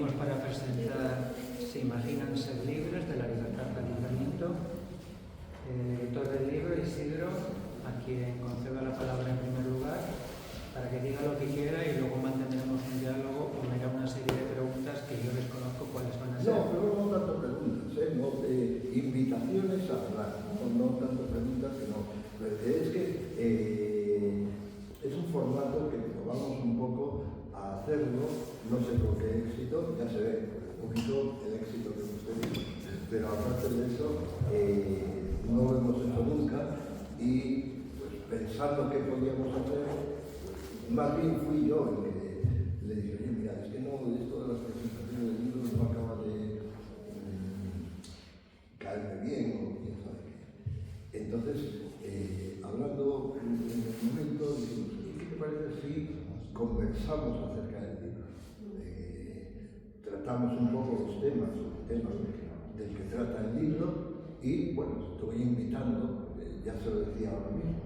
reunimos para presentar Se imaginan ser libres, de la libertad al pensamiento. El editor del libro, Isidro, a quien concedo la palabra en primer lugar, para que diga lo que quiera y luego mantendremos un diálogo o me hará una serie de preguntas que yo desconozco cuáles van a ser. No, pero no tanto preguntas, no, invitaciones a hablar, no tanto preguntas, sino es que es un formato que probamos un poco a hacerlo, no sé por qué éxito, ya se ve un poquito el éxito que hemos tenido, pero aparte de eso no lo hemos hecho nunca y pues, pensando qué podíamos hacer, más bien fui yo el que le dije, oye, mira, es que no, esto de las presentaciones del libro no acaba de caerme bien o quién sabe qué. Entonces, hablando en el momento, dijimos, ¿qué te parece si conversamos acerca del libro? Tratamos un poco los temas del que trata el libro y, bueno, estoy invitando, ya se lo decía ahora mismo,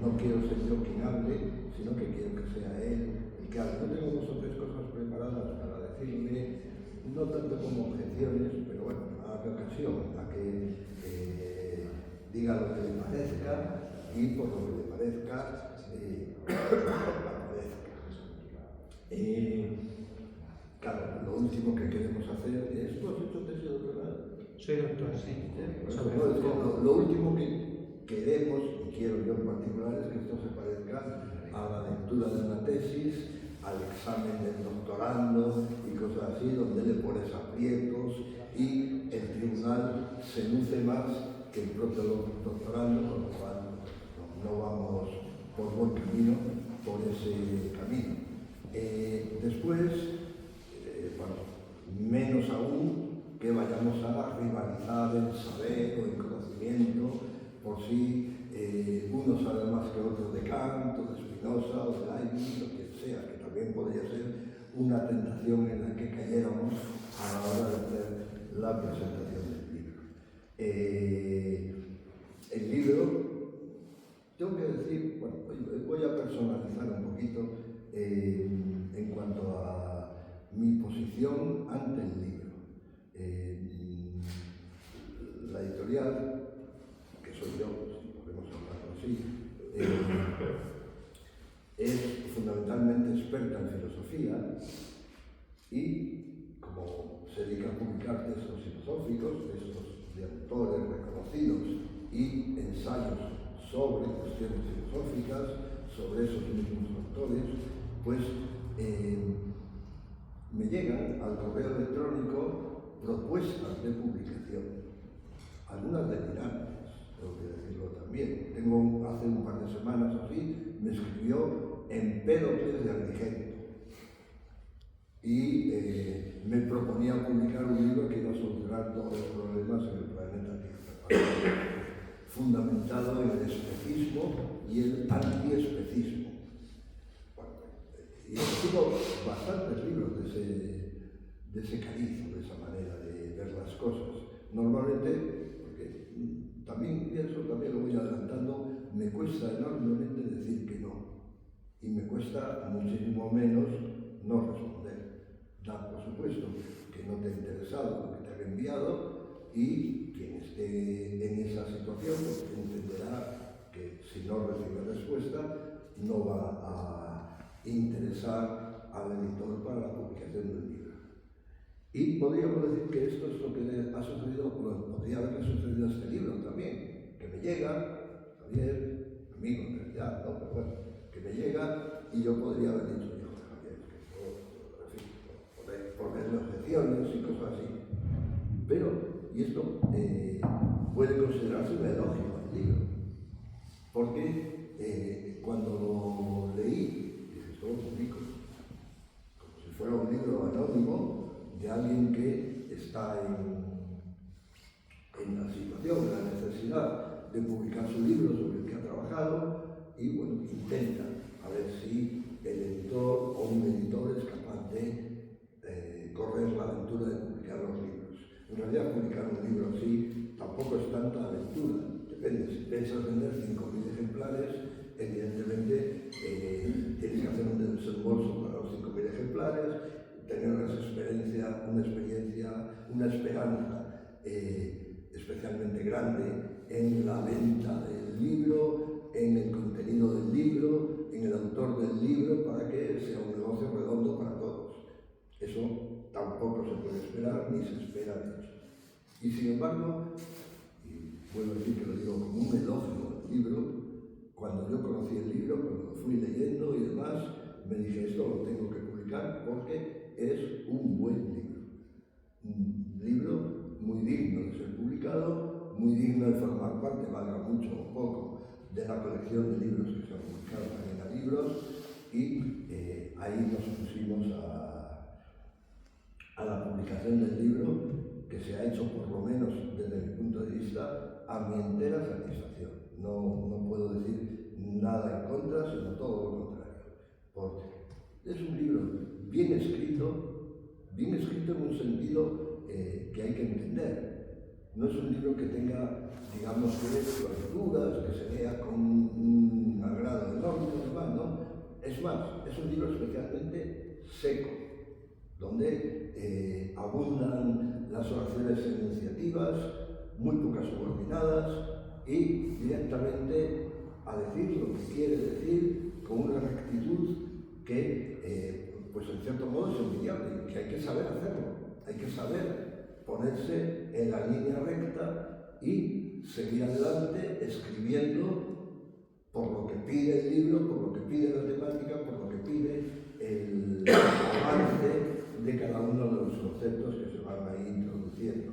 no quiero ser yo quien hable, sino que quiero que sea él el que hable. Yo tengo 2 o 3 cosas preparadas para decirle, no tanto como objeciones, pero bueno, a qué ocasión, a que diga lo que le parezca y por lo que le parezca, claro, lo último que queremos hacer es, ¿tú has hecho tesis de doctorado? Soy doctor, sí. Lo último que queremos, y quiero yo en particular, es que esto se parezca a la lectura de una tesis, al examen del doctorando y cosas así, donde le pones aprietos y el tribunal se luce más que el propio doctorando, con lo cual no vamos por buen camino, por ese camino. Después, bueno, menos aún que vayamos a rivalizar en saber o en conocimiento, por si uno sabe más que otro de Kant, o de Spinoza, o de Leibniz, o quien sea, que también podría ser una tentación en la que cayéramos a la hora de hacer la presentación del libro. El libro, tengo que decir, bueno, voy a personalizar un poquito en cuanto a mi posición ante el libro. La editorial, que soy yo, si podemos hablarlo así, es fundamentalmente experta en filosofía y, como se dedica a publicar textos filosóficos, textos de autores reconocidos y ensayos sobre cuestiones filosóficas, sobre esos mismos autores, pues me llegan al correo electrónico propuestas de publicación, algunas delirantes, tengo que decirlo también. Hace un par de semanas así, me escribió Empédocles de Agrigento y me proponía publicar un libro que iba a solucionar todos los problemas en el planeta Tierra, fundamentado en el especismo y el antiespecismo. Y escribo bastantes libros de ese cariz, de esa manera de ver las cosas. Normalmente, porque también eso también lo voy adelantando, me cuesta enormemente decir que no. Y me cuesta muchísimo menos no responder. Da, por supuesto, que no te ha interesado lo que te han enviado y quien esté en esa situación pues, entenderá que si no recibe respuesta no va a interesar al editor para la publicación del libro. Y podríamos decir que esto es lo que le ha sucedido, podría haberle sucedido a este libro también, que me llega, Javier, amigo en realidad, ¿no? Pero bueno, que me llega y yo podría haber dicho, hijo de Javier, que yo, en fin, ponerle objeciones y cosas así. Pero, y esto puede considerarse un elogio al libro, porque cuando lo leí, dije, esto lo publico, como si fuera un libro anónimo, de alguien que está en la situación, en la necesidad de publicar su libro sobre el que ha trabajado y bueno, intenta a ver si el editor o un editor es capaz de correr la aventura de publicar los libros. En realidad publicar un libro así tampoco es tanta aventura, depende, si piensas vender 5.000 ejemplares una experiencia, una esperanza especialmente grande en la venta del libro, en el contenido del libro, en el autor del libro, para que sea un negocio redondo para todos. Eso tampoco se puede esperar, ni se espera de hecho. Y sin embargo, y vuelvo a decir que lo digo como un elogio al libro, cuando yo conocí el libro, cuando lo fui leyendo y demás, me dije, esto lo tengo que publicar porque es un buen libro. Un libro muy digno de ser publicado, muy digno de formar parte, valga mucho o poco, de la colección de libros que se han publicado también a libros, y ahí nos pusimos a la publicación del libro, que se ha hecho por lo menos desde mi punto de vista a mi entera satisfacción. No puedo decir nada en contra, sino todo lo contrario. Porque es un libro bien escrito en un sentido que hay que entender. No es un libro que tenga, digamos, florituras, que se lea con un agrado enorme, ¿no? Es más, es un libro especialmente seco, donde abundan las oraciones enunciativas, muy pocas subordinadas, y directamente a decir lo que quiere decir con una rectitud que, pues en cierto modo es envidiable, que hay que saber hacerlo, hay que saber ponerse en la línea recta y seguir adelante escribiendo por lo que pide el libro, por lo que pide la temática, por lo que pide el avance de cada uno de los conceptos que se van ahí introduciendo.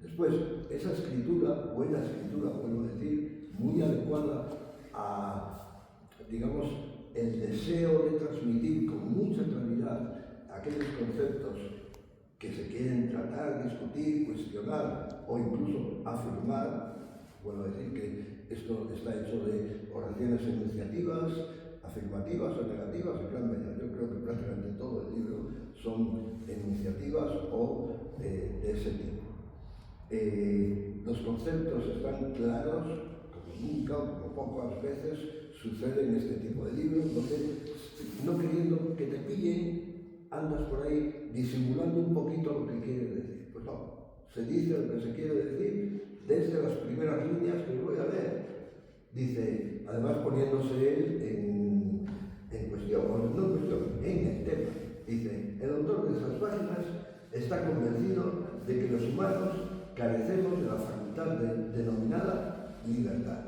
Después, esa escritura, buena escritura, vuelvo a decir, muy adecuada a, digamos, el deseo de transmitir con mucha claridad aquellos conceptos que se quieren tratar, discutir, cuestionar o incluso afirmar. Vuelvo a decir que esto está hecho de oraciones enunciativas, afirmativas o negativas en gran medida. Yo creo que prácticamente todo el libro son enunciativas o de ese tipo. Los conceptos están claros, como nunca o como pocas veces sucede en este tipo de libros, donde no queriendo que te pillen, andas por ahí disimulando un poquito lo que quieres decir. Pues no, se dice lo que se quiere decir desde las primeras líneas que voy a leer. Dice, además poniéndose él en cuestión, no en cuestión, en el tema. Dice, el autor de esas páginas está convencido de que los humanos carecemos de la facultad denominada libertad.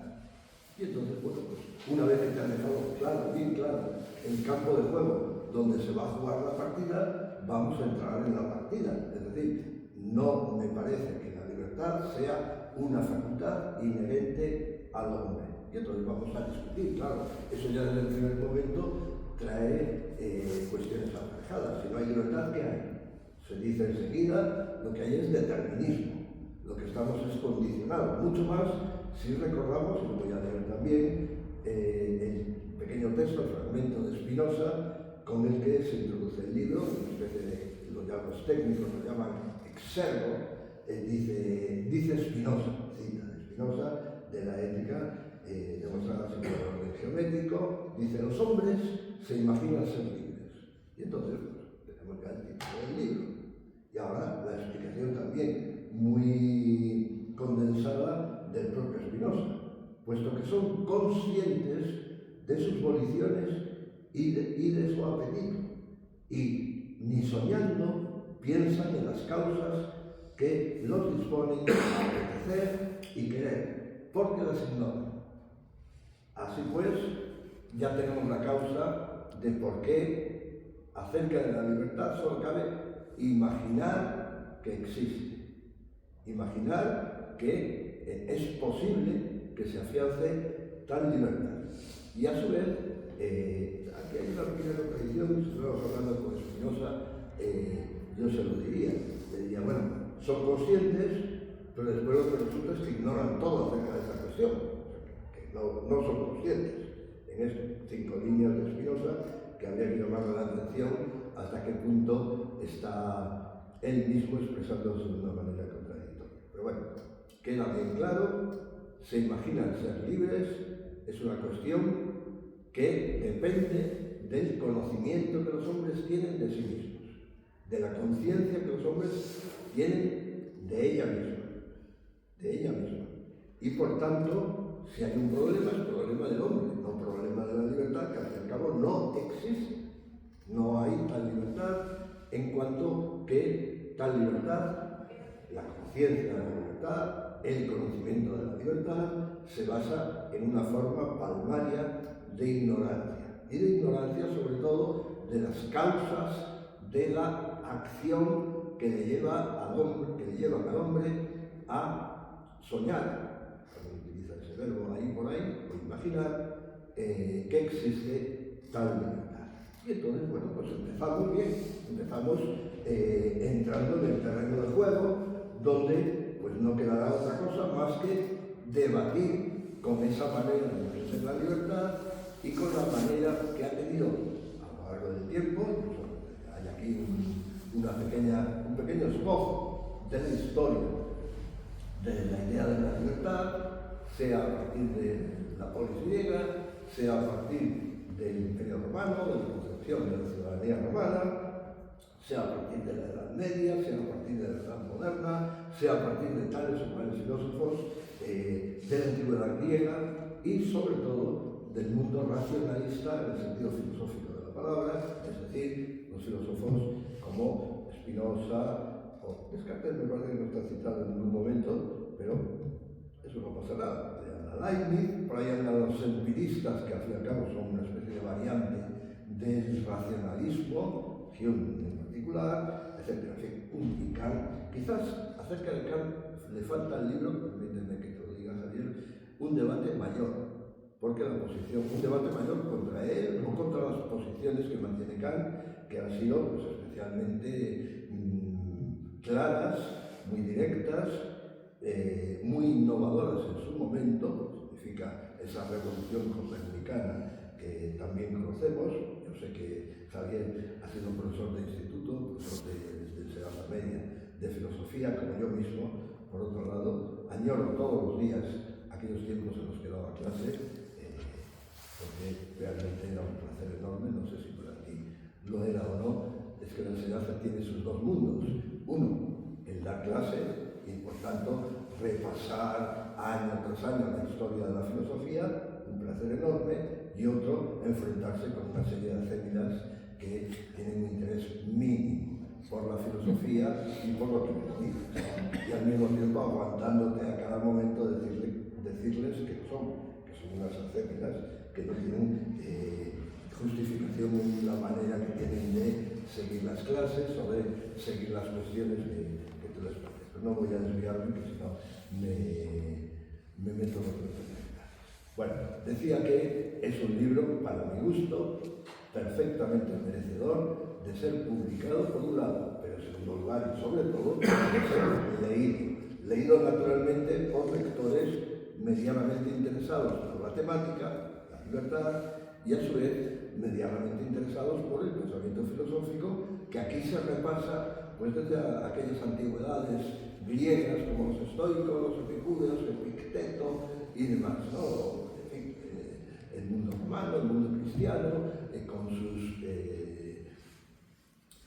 Y entonces, bueno, pues una vez que te han dejado claro, bien claro, el campo de juego donde se va a jugar la partida, vamos a entrar en la partida. Es decir, no me parece que la libertad sea una facultad inherente al hombre. Y entonces vamos a discutir, claro, eso ya desde el primer momento trae cuestiones aparejadas. Si no hay libertad, ¿qué hay? Se dice enseguida, lo que hay es determinismo. Lo que estamos es condicionados, mucho más si recordamos, y lo voy a leer también, el pequeño texto, el fragmento de Spinoza, con el que se introduce el libro, una especie de, los técnicos lo llaman exergo, dice Spinoza, cita de Spinoza, de la ética demostrada según el orden geométrico, dice, los hombres se imaginan ser libres. Y entonces, pues, tenemos ya el título del libro. Y ahora la explicación también, muy condensada del propio Spinoza, puesto que son conscientes de sus voliciones y de su apetito, y ni soñando piensan en las causas que los disponen a apetecer y querer, porque las ignoran. Así pues, ya tenemos la causa de por qué acerca de la libertad solo cabe imaginar que existe, imaginar que es posible que se afiance tal libertad. Y a su vez, aquí hay una pequeña contradicción, si estuviéramos hablando con Spinoza, yo se lo diría, le diría, bueno, son conscientes, pero después lo que resulta es que ignoran todo acerca de esa cuestión, que no son conscientes. En estas 5 líneas de Spinoza, que habría que llamarle la atención hasta qué punto está él mismo expresándose de una manera contradictoria. Pero bueno, queda bien claro, se imaginan ser libres, es una cuestión que depende del conocimiento que los hombres tienen de sí mismos, de la conciencia que los hombres tienen de ella misma. Y por tanto, si hay un problema, es problema del hombre, no problema de la libertad, que al fin y al cabo no existe. No hay tal libertad, en cuanto que tal libertad, la conciencia de la libertad, el conocimiento de la libertad, se basa en una forma palmaria de ignorancia. Y de ignorancia, sobre todo, de las causas de la acción que le llevan al hombre a soñar, también utiliza ese verbo ahí por ahí, o imaginar que existe tal libertad. Y entonces, bueno, pues empezamos bien, empezamos entrando en el terreno del juego, donde pues no quedará otra cosa más que debatir con esa manera de ejercer la libertad y con la manera que ha tenido a lo largo del tiempo. Hay aquí un pequeño esbozo de la historia de la idea de la libertad, sea a partir de la polis griega, sea a partir del Imperio Romano, de la concepción de la ciudadanía romana, sea a partir de la Edad Media, sea a partir de la Edad Moderna, sea a partir de tales o cuales filósofos de la antigüedad griega y sobre todo del mundo racionalista en el sentido filosófico de la palabra, es decir, los filósofos como Spinoza o Descartes, me parece que no está citado en ningún momento, pero eso no pasa nada. Por ahí anda Leibniz, por ahí andan los empiristas, que al fin y al cabo son una especie de variante del racionalismo, Hume en particular, etc. En fin, y Kant. Quizás acerca de Kant le falta al libro, permíteme que te lo diga Javier, un debate mayor, porque la posición, un debate mayor contra él, no contra las posiciones que mantiene Kant, que han sido pues, especialmente claras, muy directas, muy innovadoras en su momento, significa esa revolución copernicana que también conocemos. Yo sé que Javier ha sido profesor de instituto, profesor de enseñanza media, de filosofía, como yo mismo. Por otro lado, añoro todos los días aquellos tiempos en los que daba clase, porque realmente era un placer enorme, no sé si para ti lo era o no. Es que la enseñanza tiene sus dos mundos. Uno, el dar clase, y por tanto repasar año tras año la historia de la filosofía, un placer enorme, y otro, enfrentarse con una serie de acémilas que tienen un interés mínimo por la filosofía y por lo que me dices, y al mismo tiempo aguantándote a cada momento decirles que son unas acémilas que no tienen justificación en la manera que tienen de seguir las clases o de seguir las cuestiones que tú les planteas. Pero no voy a desviarme, que si no me meto en otro tema. Bueno, decía que es un libro, para mi gusto, perfectamente merecedor de ser publicado por un lado, pero en segundo lugar y sobre todo de ser leído naturalmente por lectores medianamente interesados por la temática, la libertad, y a su vez medianamente interesados por el pensamiento filosófico, que aquí se repasa pues desde aquellas antigüedades griegas como los estoicos, los epicúreos, Epicteto y demás, ¿no? En fin, el mundo romano, el mundo cristiano, con sus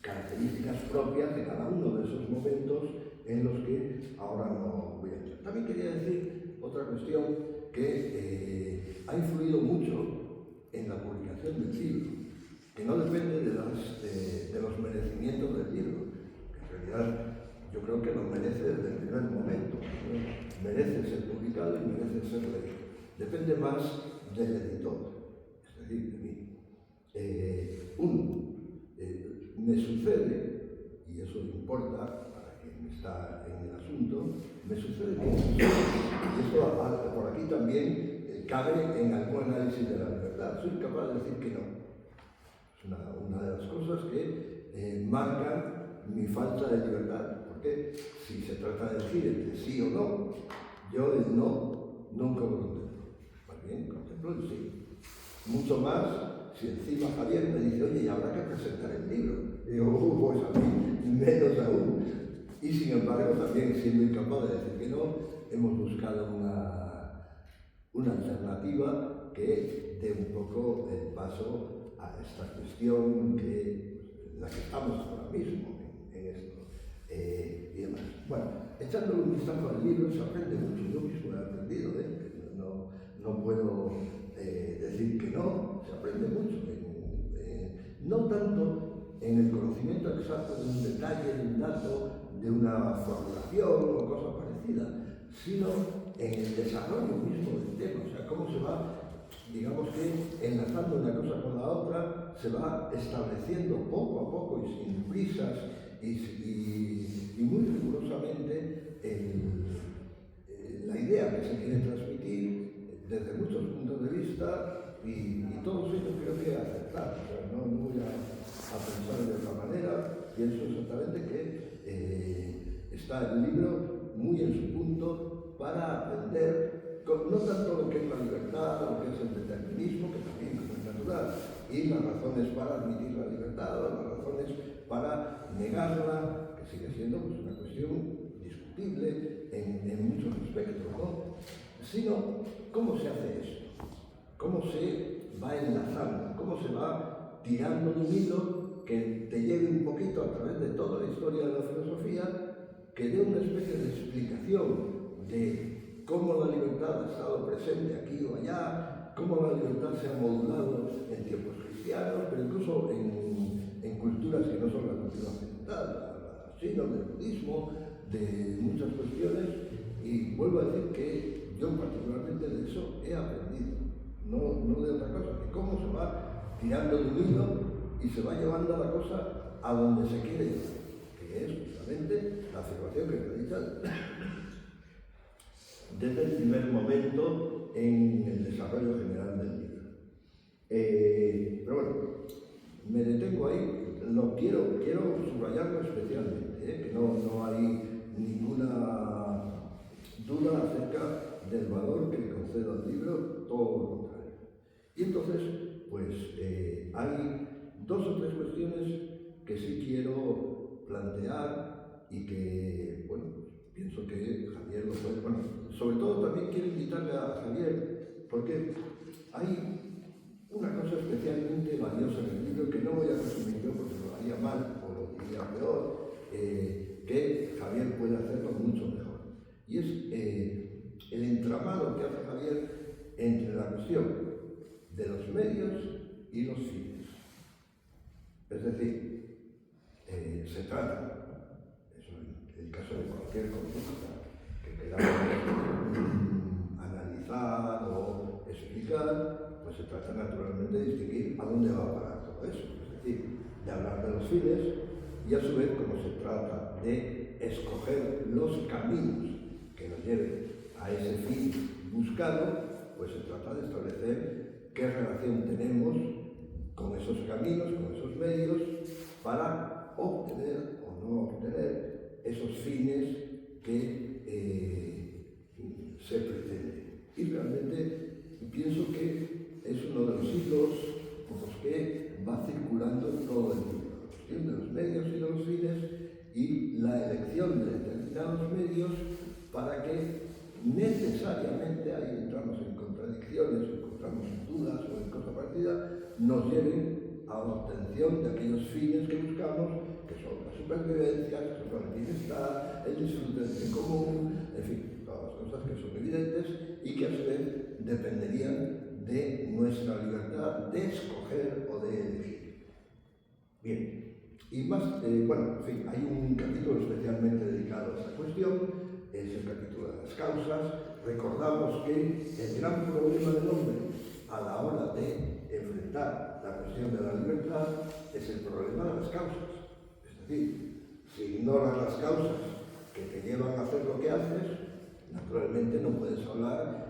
características propias de cada uno de esos momentos en los que ahora no voy a entrar. También quería decir otra cuestión que ha influido mucho en la publicación del libro, que no depende de los merecimientos del libro, que en realidad yo creo que lo merece desde el primer momento, ¿no? Merece ser publicado y merece ser leído. Depende más del editor, es decir, de mí. Me sucede, y eso importa para quien está en el asunto, me sucede que, y esto por aquí también cabe en algún análisis de la libertad, soy capaz de decir que no. Es una de las cosas que marcan mi falta de libertad, porque si se trata de elegir entre sí o no, yo el no nunca lo contemplo. Más bien, contemplo el sí. Mucho más si encima Javier me dice, oye, y habrá que presentar el libro. Y digo, pues a mí, menos aún. Y sin embargo, también siendo incapaz de decir que no, hemos buscado una alternativa que dé un poco el paso a esta cuestión en la que estamos ahora mismo, en esto y demás. Bueno, echándole un vistazo al libro se aprende mucho, yo mismo he aprendido, que no puedo decir que no, se aprende mucho, no tanto en el conocimiento exacto de un detalle, de un dato, de una formulación o cosa parecida, sino en el desarrollo mismo del tema, o sea, cómo se va, digamos que enlazando una cosa con la otra, se va estableciendo poco a poco y sin prisas y muy rigurosamente la idea que se quiere transmitir desde muchos puntos de vista y todos ellos creo que acertados. O sea, no voy a pensar de otra manera, pienso exactamente que está el libro muy en su punto para aprender no tanto lo que es la libertad, lo que es el determinismo, que también es natural, y las razones para admitir la libertad, las razones para negarla, que sigue siendo pues, una cuestión discutible en muchos aspectos, ¿no? Sino, ¿cómo se hace esto? ¿Cómo se va enlazando? ¿Cómo se va tirando de un hilo que te lleve un poquito a través de toda la historia de la filosofía, que dé una especie de explicación de cómo la libertad ha estado presente aquí o allá, cómo la libertad se ha modulado en tiempos cristianos, pero incluso en culturas que no son la cultura occidental, sino del budismo, de muchas cuestiones, y vuelvo a decir que yo particularmente de eso he aprendido, no de otra cosa, que cómo se va tirando de un hilo y se va llevando la cosa a donde se quiere llevar, que es justamente la afirmación que he dicho desde el primer momento en el desarrollo general del libro. Pero bueno, me detengo ahí, quiero subrayarlo especialmente, que no hay ninguna duda acerca del valor que le concedo al libro, todo lo contrario. Y entonces, pues hay dos o tres cuestiones que sí quiero plantear y que, bueno, pues, pienso que Javier lo puede, bueno, sobre todo también quiero invitarle a Javier, porque hay una cosa especialmente valiosa en el libro que no voy a resumir yo porque lo haría mal o lo diría peor, que Javier puede hacerlo mucho mejor. Y es el entramado que hace Javier entre la cuestión de los medios y los fines. Es decir, se trata, eso en el caso de cualquier conducta que queramos analizar o explicar, pues se trata naturalmente de distinguir a dónde va a parar todo eso, es decir, de hablar de los fines y a su vez como se trata de escoger los caminos que nos lleven a ese fin buscado, pues se trata de establecer qué relación tenemos con esos caminos, con esos medios, para obtener o no obtener esos fines que se pretenden. Y realmente pienso que es uno de los hilos por los que va circulando todo el libro, la cuestión de los medios y de los fines y la elección de determinados medios para que necesariamente, ahí entramos en contradicciones, encontramos en dudas o en cosas parecidas, nos lleven a la obtención de aquellos fines que buscamos, que son la supervivencia, que son el bienestar, el disfrute del bien común, en fin, todas las cosas que son evidentes y que a su vez dependerían de nuestra libertad de escoger o de elegir. Bien, y más, bueno, en fin, hay un capítulo especialmente dedicado a esta cuestión, es el capítulo de las causas. Recordamos que el gran problema del hombre a la hora de enfrentar la cuestión de la libertad es el problema de las causas. Es decir, si ignoras las causas que te llevan a hacer lo que haces, naturalmente no puedes hablar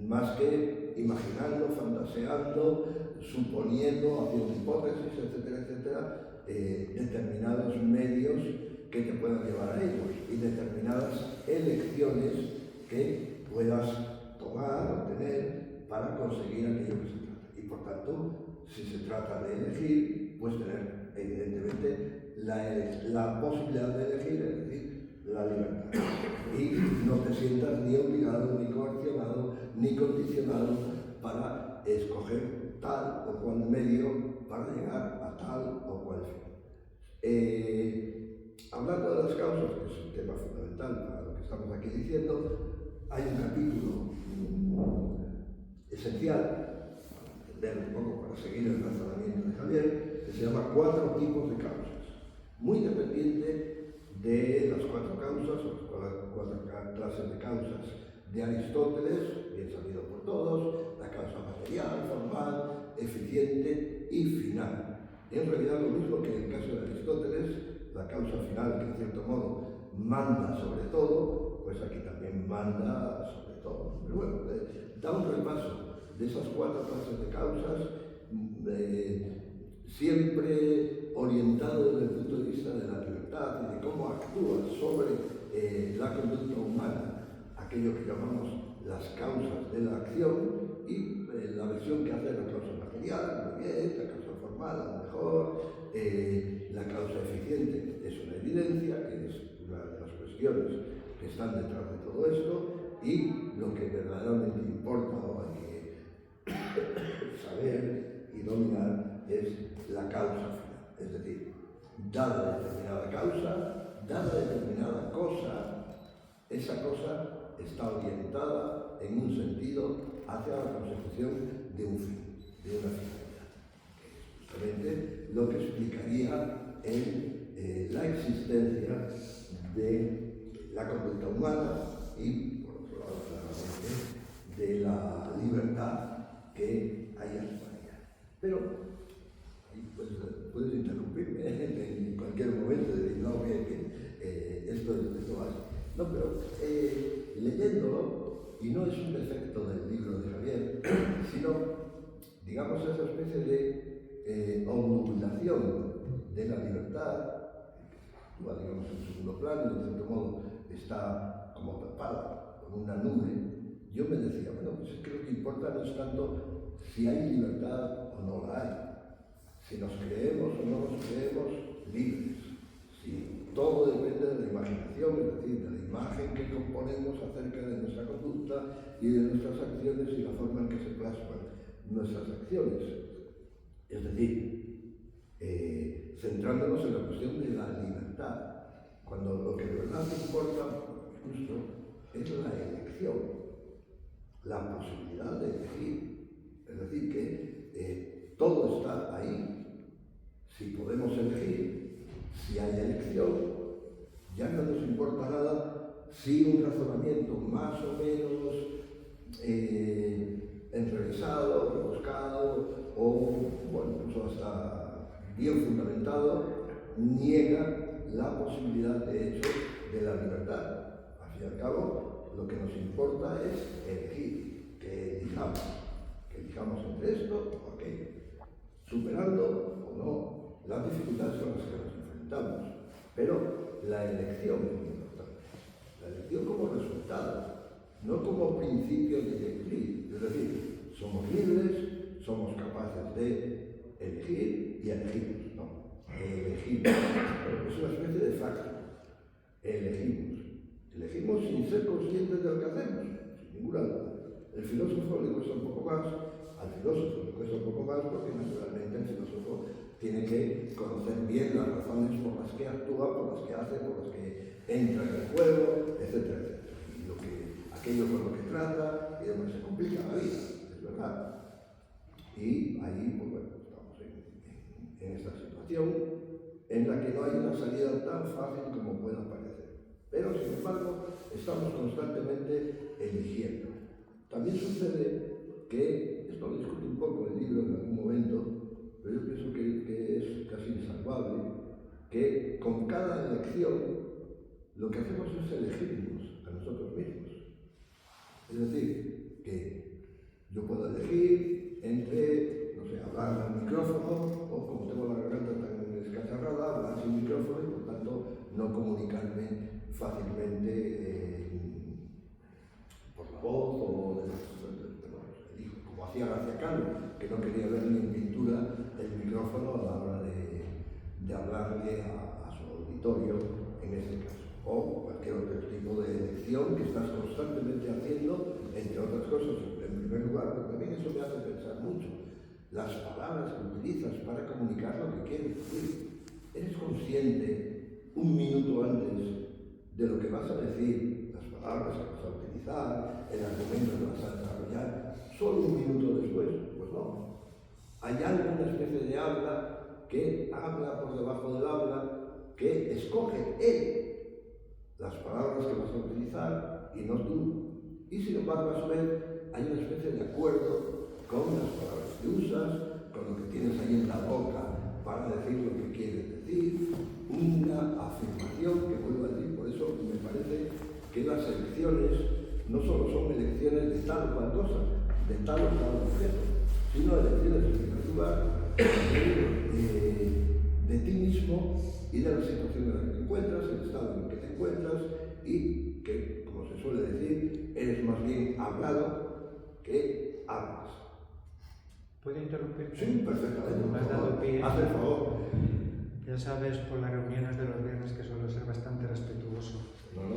más que imaginando, fantaseando, suponiendo, haciendo hipótesis, etcétera, etcétera, determinados medios que te puedan llevar a ellos y determinadas elecciones que puedas tomar o tener para conseguir aquello que se trata. Y por tanto, si se trata de elegir, pues tener evidentemente la posibilidad de elegir, es decir, la libertad. Y no te sientas ni obligado, ni coaccionado, ni condicionado para escoger tal o cual medio para llegar a tal o cual fin. hablando de las causas, que es un tema fundamental para lo que estamos aquí diciendo, hay un capítulo esencial, para entender un poco, para seguir el razonamiento de Javier, que se llama 4 tipos de causas, muy dependiente de las 4 causas, o las 4 clases de causas de Aristóteles, bien sabido por todos, la causa material, formal, eficiente y final. En realidad lo mismo que en el caso de Aristóteles, la causa final, que en cierto modo manda sobre todo, pues aquí también manda sobre todo. Pero bueno, da un repaso de esas 4 clases de causas, siempre orientado desde el punto de vista de la libertad y de cómo actúa sobre la conducta humana aquello que llamamos las causas de la acción y la versión que hace la causa material, muy bien, la causa formal, a lo mejor, la causa eficiente es una evidencia, que es una de las cuestiones que están detrás de todo esto, y lo que verdaderamente importa o hay que saber y dominar es la causa final, es decir, dada determinada causa, dada determinada cosa, esa cosa está orientada en un sentido hacia la consecución de un fin, de una finalidad, que es justamente lo que explicaría la existencia de la conducta humana y, por otro lado, claramente, de la libertad que hay en humanidad. Pero, pues, puedes interrumpirme en cualquier momento y decir, no, bien, esto va así. No, pero leyéndolo, y no es un defecto del libro de Javier, sino, digamos, esa especie de obnubilación de la libertad, que actúa, digamos, en segundo plano y, de cierto modo, está como tapada con una nube. Yo me decía, bueno, pues es que lo que importa no es tanto si hay libertad o no la hay, si nos creemos o no nos creemos libres, si todo depende de la imaginación, es decir, de la imagen que componemos acerca de nuestra conducta y de nuestras acciones y la forma en que se plasman nuestras acciones. Es decir, centrándonos en la cuestión de la libertad, cuando lo que de verdad importa, justo, es la elección, la posibilidad de elegir. Es decir, que todo está ahí. Si podemos elegir, si hay elección, ya no nos importa nada si un razonamiento más o menos enrevesado, rebuscado o, bueno, incluso hasta bien fundamentado, niega la posibilidad de hecho de la libertad. Al fin y al cabo, lo que nos importa es elegir, que elijamos entre esto o aquello, superando o no las dificultades con las que nos enfrentamos. Pero la elección es muy importante. La elección como resultado, no como principio de elegir. Es decir, somos libres, somos capaces de elegir y elegimos, ¿no? Elegimos. Es una especie de facto. Elegimos. Elegimos sin ser conscientes de lo que hacemos, sin ninguna duda. El filósofo le cuesta un poco más, al filósofo le cuesta un poco más porque naturalmente el filósofo tiene que conocer bien las razones por las que actúa, por las que hace, por las que entra en el juego, etcétera, etcétera. Y aquello con lo que trata, y demás, se complica la vida, es verdad. Y ahí, pues bueno, estamos en esta situación en la que no hay una salida tan fácil como pueda parecer. Pero, sin embargo, estamos constantemente eligiendo. También sucede que, esto lo discute un poco el libro en algún momento, pero yo pienso que es casi insalvable, que con cada elección lo que hacemos es elegirnos a nosotros mismos. Es decir, que yo puedo elegir entre, no sé, hablar al micrófono, o como tengo la garganta tan escacharrada, hablar sin micrófono y por tanto no comunicarme fácilmente por la voz o como hacía García Cano, que no quería ver ni en pintura el micrófono a la hora de hablarle a su auditorio en este caso, o cualquier otro tipo de elección que estás constantemente haciendo, entre otras cosas. En primer lugar, pero también eso me hace pensar mucho, las palabras que utilizas para comunicar lo que quieres decir. ¿Eres consciente un minuto antes de lo que vas a decir, las palabras que vas a utilizar, el argumento que vas a desarrollar, solo un minuto después. Pues no. Hay alguna especie de habla que habla por debajo del habla, que escoge él las palabras que vas a utilizar y no tú. Y sin embargo, a su vez, hay una especie de acuerdo con las palabras que usas, con lo que tienes ahí en la boca para decir lo que quieres decir, una afirmación que vuelvo a decir. Por eso me parece que las elecciones no solo son elecciones de tal o cual cosa, de tal o cual objeto, sino elecciones en primer lugar de ti mismo y de la situación en la que te encuentras, el estado en el que te encuentras, y que, como se suele decir, eres más bien hablado que hablas. ¿Puedo interrumpirte? Sí, perfectamente. Me has dado pie. Haz el favor. Ya sabes por las reuniones de los viernes que suelo ser bastante respetuoso. Bueno.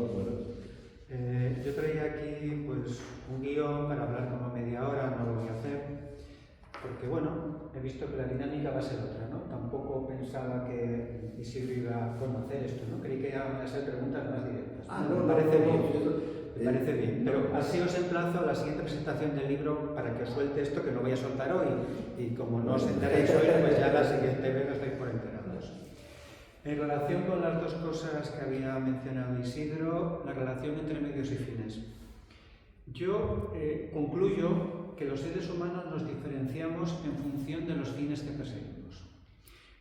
Yo traía aquí pues un guión para hablar como media hora, no lo voy a hacer, porque bueno, he visto que la dinámica va a ser otra, ¿no? Tampoco pensaba que Isidro iba a conocer esto, ¿no? Creí que iban a ser preguntas más directas. Me parece bien, pero así os emplazo a la siguiente presentación del libro para que os suelte esto que no voy a soltar hoy, y como no os enteréis hoy, pues ya la siguiente vez estáis por enterados. En relación con las dos cosas que había mencionado Isidro, la relación entre medios y fines. Yo concluyo que los seres humanos nos diferenciamos en función de los fines que perseguimos.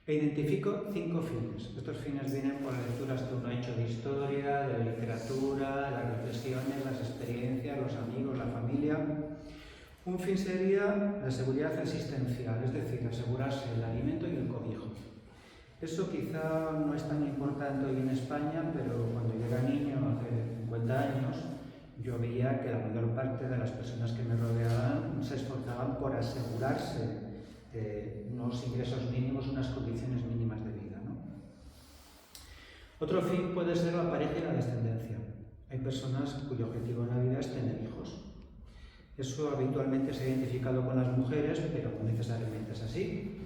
E identifico 5 fines. Estos fines vienen por las lecturas que uno ha hecho de historia, de literatura, las reflexiones, las experiencias, los amigos, la familia. Un fin sería la seguridad existencial, es decir, asegurarse el alimento y el cobijo. Eso quizá no es tan importante hoy en España, pero cuando yo era niño, hace 50 años, yo veía que la mayor parte de las personas que me rodeaban se esforzaban por asegurarse unos ingresos mínimos, unas condiciones mínimas de vida, ¿no? Otro fin puede ser la pareja y la descendencia. Hay personas cuyo objetivo en la vida es tener hijos. Eso habitualmente se ha identificado con las mujeres, pero no necesariamente es así.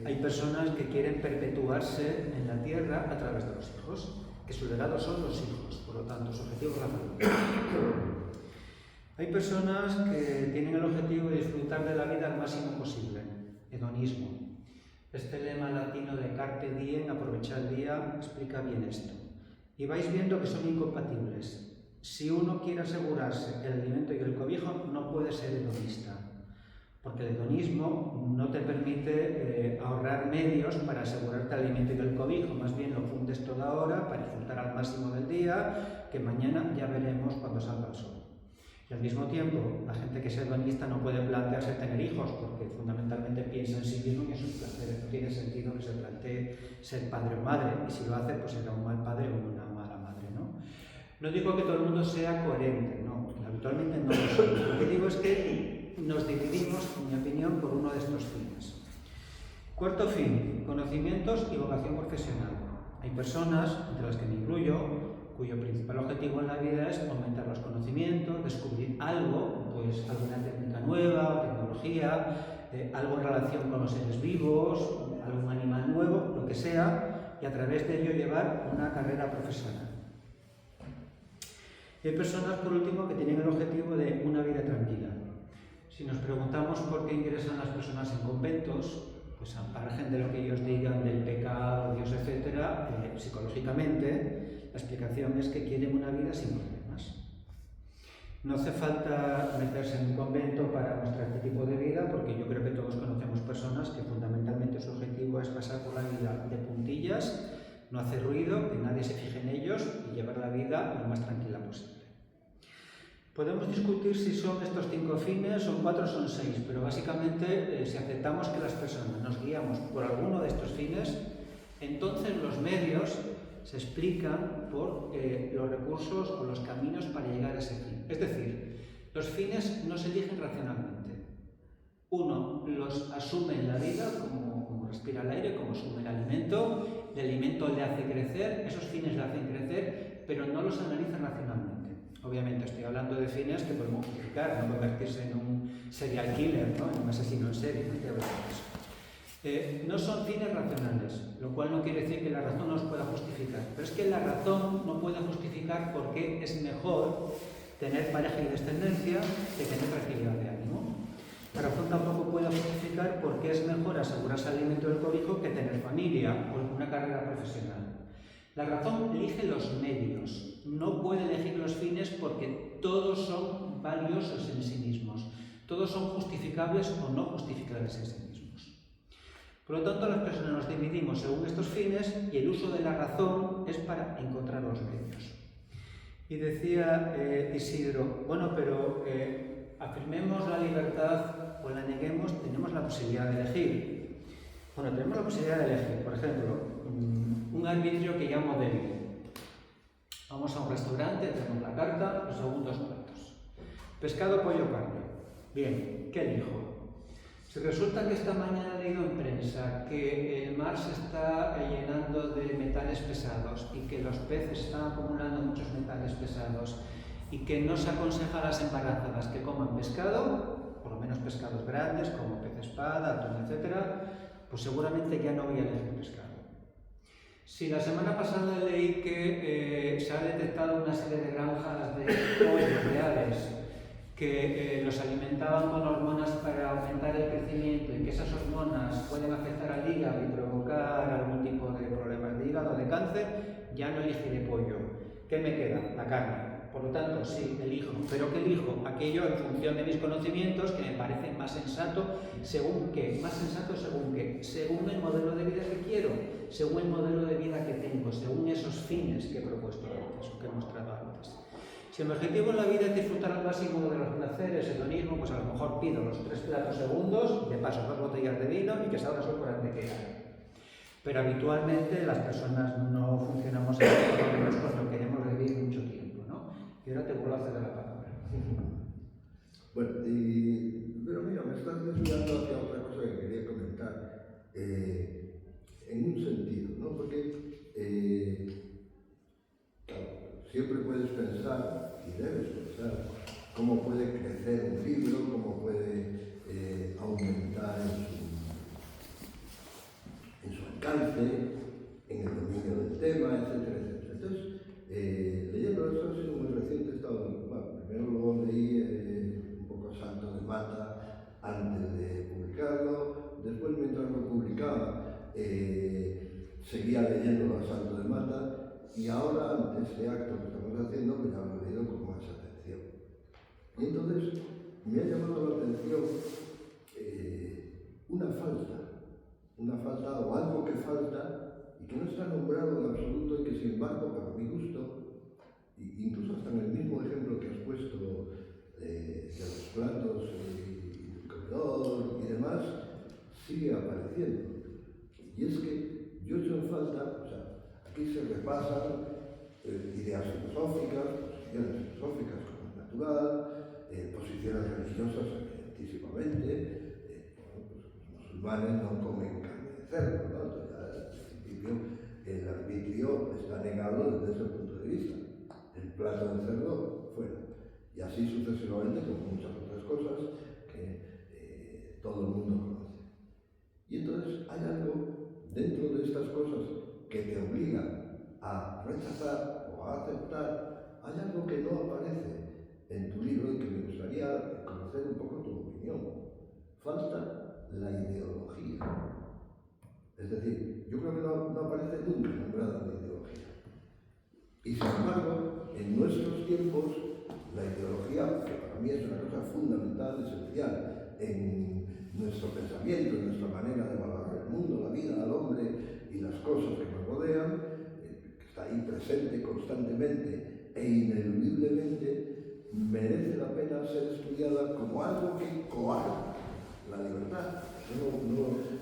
Hay personas que quieren perpetuarse en la tierra a través de los hijos, que su legado son los hijos, por lo tanto su objetivo es la familia. Hay personas que tienen el objetivo de disfrutar de la vida al máximo posible, hedonismo. Este lema latino de carpe diem, aprovecha el día, explica bien esto. Y vais viendo que son incompatibles. Si uno quiere asegurarse el alimento y el cobijo, no puede ser hedonista. Porque el hedonismo no te permite ahorrar medios para asegurarte el alimento y el cobijo, más bien lo fundes todo ahora para disfrutar al máximo del día, que mañana ya veremos cuando salga el sol. Y al mismo tiempo, la gente que es hedonista no puede plantearse tener hijos, porque fundamentalmente piensa en sí mismo y en sus placeres. No tiene sentido que se plantee ser padre o madre, y si lo hace, pues será un mal padre o una mala madre, ¿no? No digo que todo el mundo sea coherente, no, habitualmente no lo somos. Lo que digo es que nos dividimos, en mi opinión, por uno de estos fines. Cuarto fin, conocimientos y vocación profesional. Hay personas, entre las que me incluyo, cuyo principal objetivo en la vida es aumentar los conocimientos, descubrir algo, pues alguna técnica nueva, tecnología, algo en relación con los seres vivos, algún animal nuevo, lo que sea, y a través de ello llevar una carrera profesional. Y hay personas, por último, que tienen el objetivo de una vida tranquila. Si nos preguntamos por qué ingresan las personas en conventos, pues al margen de lo que ellos digan del pecado, Dios, etc., psicológicamente, la explicación es que quieren una vida sin problemas. No hace falta meterse en un convento para mostrar este tipo de vida, porque yo creo que todos conocemos personas que fundamentalmente su objetivo es pasar por la vida de puntillas, no hacer ruido, que nadie se fije en ellos y llevar la vida lo más tranquila posible. Podemos discutir si son estos 5 fines, son 4 o son 6, pero básicamente si aceptamos que las personas nos guiamos por alguno de estos fines, entonces los medios se explican por los recursos o los caminos para llegar a ese fin. Es decir, los fines no se eligen racionalmente. Uno los asume en la vida, como respira el aire, como asume el alimento le hace crecer, esos fines le hacen crecer, pero no los analiza racionalmente. Obviamente estoy hablando de fines que podemos justificar, no convertirse en un serial killer, ¿no? En un asesino en serie, no estoy hablando de eso. No son fines racionales, lo cual no quiere decir que la razón no los pueda justificar, pero es que la razón no puede justificar por qué es mejor tener pareja y descendencia que tener tranquilidad de ánimo. La razón tampoco puede justificar por qué es mejor asegurarse el alimento del cobijo que tener familia o una carrera profesional. La razón elige los medios, no puede elegir los fines porque todos son valiosos en sí mismos, todos son justificables o no justificables en sí mismos. Por lo tanto, las personas nos dividimos según estos fines y el uso de la razón es para encontrar los medios. Y decía Isidro, bueno, pero afirmemos la libertad o la neguemos, tenemos la posibilidad de elegir. Bueno, tenemos la posibilidad de elegir, por ejemplo, un arbitrio que llamo débil. Vamos a un restaurante, tenemos la carta, los segundos platos. Pescado, pollo, carne. Bien, ¿qué elijo? Si resulta que esta mañana he leído en prensa que el mar se está llenando de metales pesados y que los peces están acumulando muchos metales pesados y que no se aconseja a las embarazadas que coman pescado, por lo menos pescados grandes como pez espada, atún, etc., pues seguramente ya no voy a elegir pescado. Si la semana pasada leí que se ha detectado una serie de granjas de pollos reales que los alimentaban con hormonas para aumentar el crecimiento y que esas hormonas pueden afectar al hígado y provocar algún tipo de problemas de hígado, de cáncer, ya no elegiré pollo. ¿Qué me queda? La carne. Por lo tanto, sí, elijo. ¿Pero qué elijo? Aquello en función de mis conocimientos que me parece más sensato, ¿según qué? Más sensato según qué. Según el modelo de vida que quiero, según el modelo de vida que tengo, según esos fines que he propuesto antes o que he mostrado antes. Si mi objetivo en la vida es disfrutar al máximo de los placeres, hedonismo, pues a lo mejor pido los 3 platos segundos y de paso 2 botellas de vino y que salga solo por antequera. Pero habitualmente las personas no funcionamos así, por lo menos cuando queremos vivir mucho tiempo, ¿no? Y ahora te vuelvo a ceder la palabra. Bueno, pero mira, me estás desviando hacia otra cosa que quería comentar. En un sentido, ¿no? Porque, claro, siempre puedes pensar, y debes pensar, cómo puede crecer un libro, cómo puede aumentar en su alcance, en el dominio del tema, etcétera, etcétera. Entonces, leyendo esto ha sido muy reciente, he estado, bueno, primero luego leí un poco Santo de Mata antes de publicarlo, después mientras lo publicaba seguía leyendo a Santo de Mata y ahora ante este acto que estamos haciendo pues ya lo he leído con más atención. Y entonces me ha llamado la atención una falta o algo que falta y que no está nombrado en absoluto y que sin embargo para mi gusto, incluso hasta en el mismo ejemplo que has puesto de los platos y el comedor y demás, sigue apareciendo. Y es que yo he hecho en falta, o sea, aquí se repasan ideas filosóficas, posiciones filosóficas como es natural, posiciones religiosas evidentísimamente. Bueno, pues los musulmanes no comen carne de cerdo, ¿no? Entonces, ya desde el principio el arbitrio está negado desde ese punto de vista. El plato de cerdo fuera. Y así sucesivamente con muchas otras cosas que todo el mundo conoce. Y entonces hay algo dentro de estas cosas que te obligan a rechazar o a aceptar, hay algo que no aparece en tu libro y que me gustaría conocer un poco tu opinión. Falta la ideología. Es decir, yo creo que no aparece nunca nombrada la ideología. Y sin embargo, en nuestros tiempos, la ideología, que para mí es una cosa fundamental, esencial, en nuestro pensamiento, en nuestra manera de valorar el mundo, la vida, al hombre y las cosas que nos rodean, que está ahí presente constantemente e ineludiblemente, merece la pena ser estudiada como algo que coarta la libertad.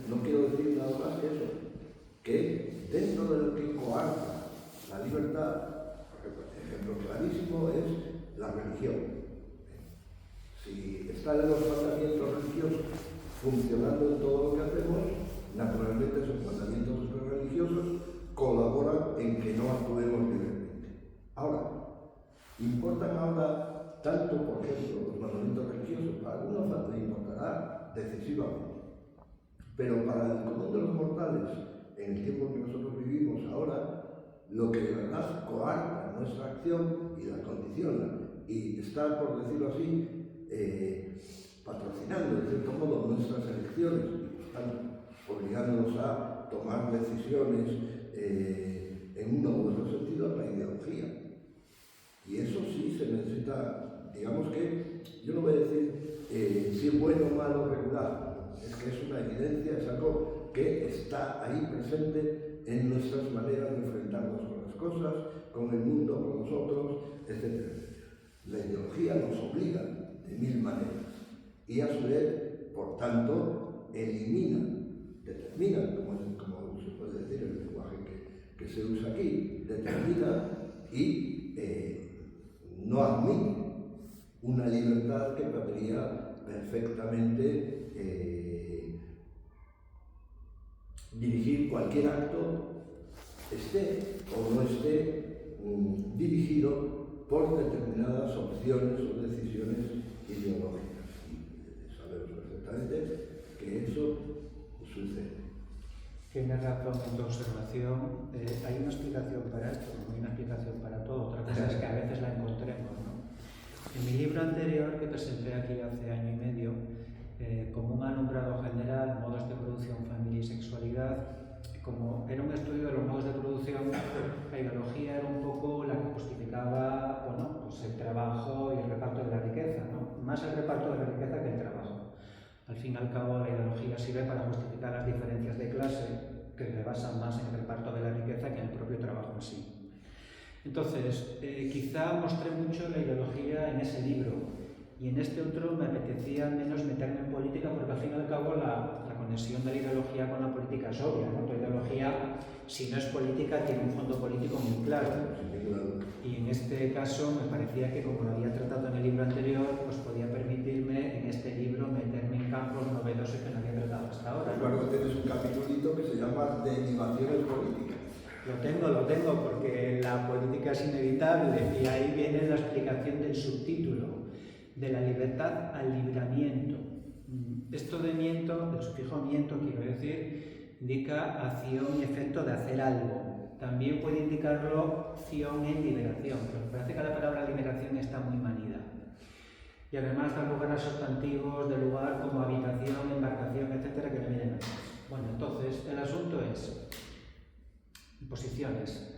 No quiero decir nada más que eso, que dentro de lo que coarta la libertad, por ejemplo clarísimo es la religión. Si están los mandamientos religiosos funcionando en todo lo que hacemos, naturalmente esos mandamientos religiosos colaboran en que no actuemos libremente. Ahora, ¿importan ahora tanto, por ejemplo, los mandamientos religiosos? Para algunos le importará decisivamente. Pero para el común de los mortales, en el tiempo que nosotros vivimos ahora, lo que de verdad coarta nuestra acción y la condiciona y está, por decirlo así, patrocinando de cierto modo nuestras elecciones y por tanto obligándonos a tomar decisiones en uno u otro sentido, es la ideología. Y eso sí se necesita, digamos que, yo no voy a decir si es bueno o malo regular, es que es una evidencia, es algo que está ahí presente en nuestras maneras de enfrentarnos con las cosas, con el mundo, con nosotros, etc. La ideología nos obliga de mil maneras y a su vez, por tanto, determina, como se puede decir el lenguaje que se usa aquí, determina y no admite una libertad que podría perfectamente dirigir cualquier acto, esté o no esté dirigido por determinadas opciones o decisiones ideológicas. Y sabemos perfectamente que eso sucede. Tienes razón en tu observación. Hay una explicación para esto, no hay una explicación para todo. Otra cosa es que a veces la encontremos, ¿no? En mi libro anterior, que presenté aquí hace año y medio, como un alumbrado general, modos de producción, familia y sexualidad, como era un estudio de los modos de producción, la ideología era un poco la que justificaba, bueno, pues el trabajo y el reparto de la riqueza, ¿no? Más el reparto de la riqueza que el trabajo. Al fin y al cabo, la ideología sirve para justificar las diferencias de clase que se basan más en el reparto de la riqueza que en el propio trabajo en sí. Entonces, quizá mostré mucho la ideología en ese libro y en este otro me apetecía menos meterme en política porque al fin y al cabo la conexión de la ideología con la política es obvia, ¿no? Tu ideología, si no es política, tiene un fondo político muy claro. Y en este caso me parecía que, como lo había tratado en el libro anterior, pues podía permitirme en este libro meterme en campos novedosos que no había tratado hasta ahora. Recuerdo que tienes un capitulito que se llama Derivaciones políticas. Lo tengo, porque la política es inevitable y ahí viene la explicación del subtítulo, de la libertad al libramiento. Esto de miento, el sufijo miento, quiero decir, indica acción y efecto de hacer algo. También puede indicarlo acción en liberación, pero me parece que la palabra liberación está muy manida. Y además da lugar a sustantivos de lugar como habitación, embarcación, etcétera, que me vienen antes. Bueno, entonces, el asunto es posiciones.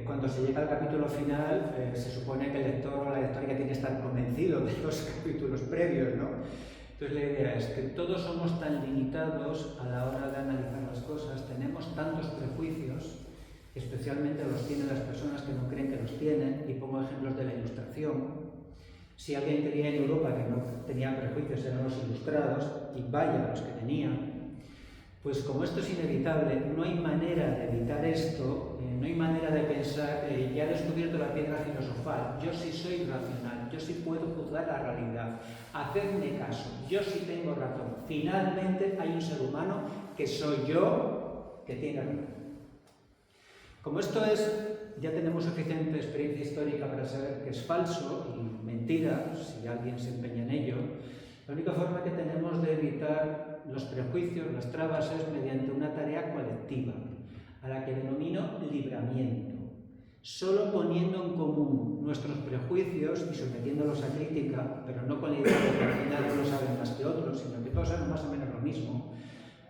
Cuando se llega al capítulo final, se supone que el lector o la lectora tiene que estar convencido de los capítulos previos, ¿no? Entonces la idea es que todos somos tan limitados a la hora de analizar las cosas, tenemos tantos prejuicios, especialmente los tienen las personas que no creen que los tienen, y pongo ejemplos de la Ilustración. Si alguien creía en Europa que no tenía prejuicios, eran los ilustrados, y vaya los que tenían. Pues como esto es inevitable, no hay manera de evitar esto, no hay manera de pensar, ya he descubierto la piedra filosofal, yo sí soy racional, yo sí puedo juzgar la realidad, hacedme caso, yo sí tengo razón. Finalmente hay un ser humano que soy yo que tiene razón. Como esto es, ya tenemos suficiente experiencia histórica para saber que es falso y mentira, si alguien se empeña en ello, la única forma que tenemos de evitar los prejuicios, las trabas, es mediante una tarea colectiva, a la que denomino libramiento. Solo poniendo en común nuestros prejuicios y sometiéndolos a crítica, pero no con la idea de que al final unos saben más que otros, sino que todos saben más o menos lo mismo,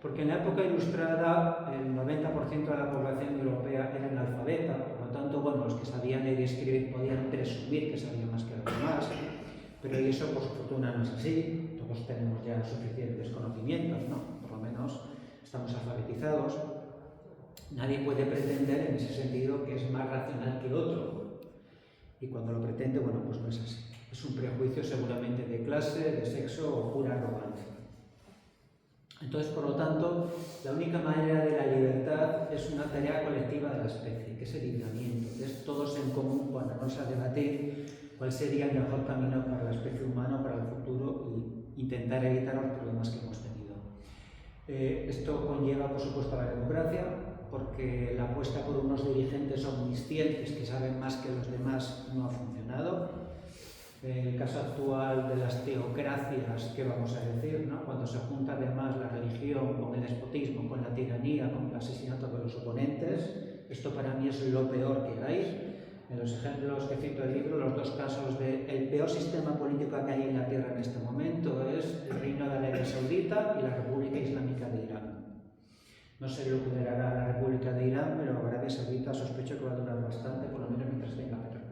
porque en la época ilustrada el 90% de la población europea era analfabeta, por lo tanto, bueno, los que sabían leer y escribir podían presumir que sabían más que los demás, pero eso por fortuna no es así, todos tenemos ya suficientes conocimientos, ¿no? Por lo menos estamos alfabetizados. Nadie puede pretender en ese sentido que es más racional que otro. Y cuando lo pretende, bueno, pues no es así. Es un prejuicio seguramente de clase, de sexo o pura arrogancia. Entonces, por lo tanto, la única manera de la libertad es una tarea colectiva de la especie, que es el libramiento, que es todos en común ponernos a debatir cuál sería el mejor camino para la especie humana, para el futuro, y intentar evitar los problemas que hemos tenido. Esto conlleva, por supuesto, la democracia, porque la apuesta por unos dirigentes omniscientes que saben más que los demás no ha funcionado. el caso actual de las teocracias, ¿qué vamos a decir, ¿no? Cuando se junta además la religión con el despotismo, con la tiranía, con el asesinato de los oponentes, esto para mí es lo peor que hay. En los ejemplos que cito el libro, los dos casos del peor sistema político que hay en la Tierra en este momento es el Reino de Arabia Saudita y la República Islámica de Irán. No sé lo que durará la República de Irán, pero Arabia Saudita sospecho que va a durar bastante, por lo menos mientras tenga petróleo.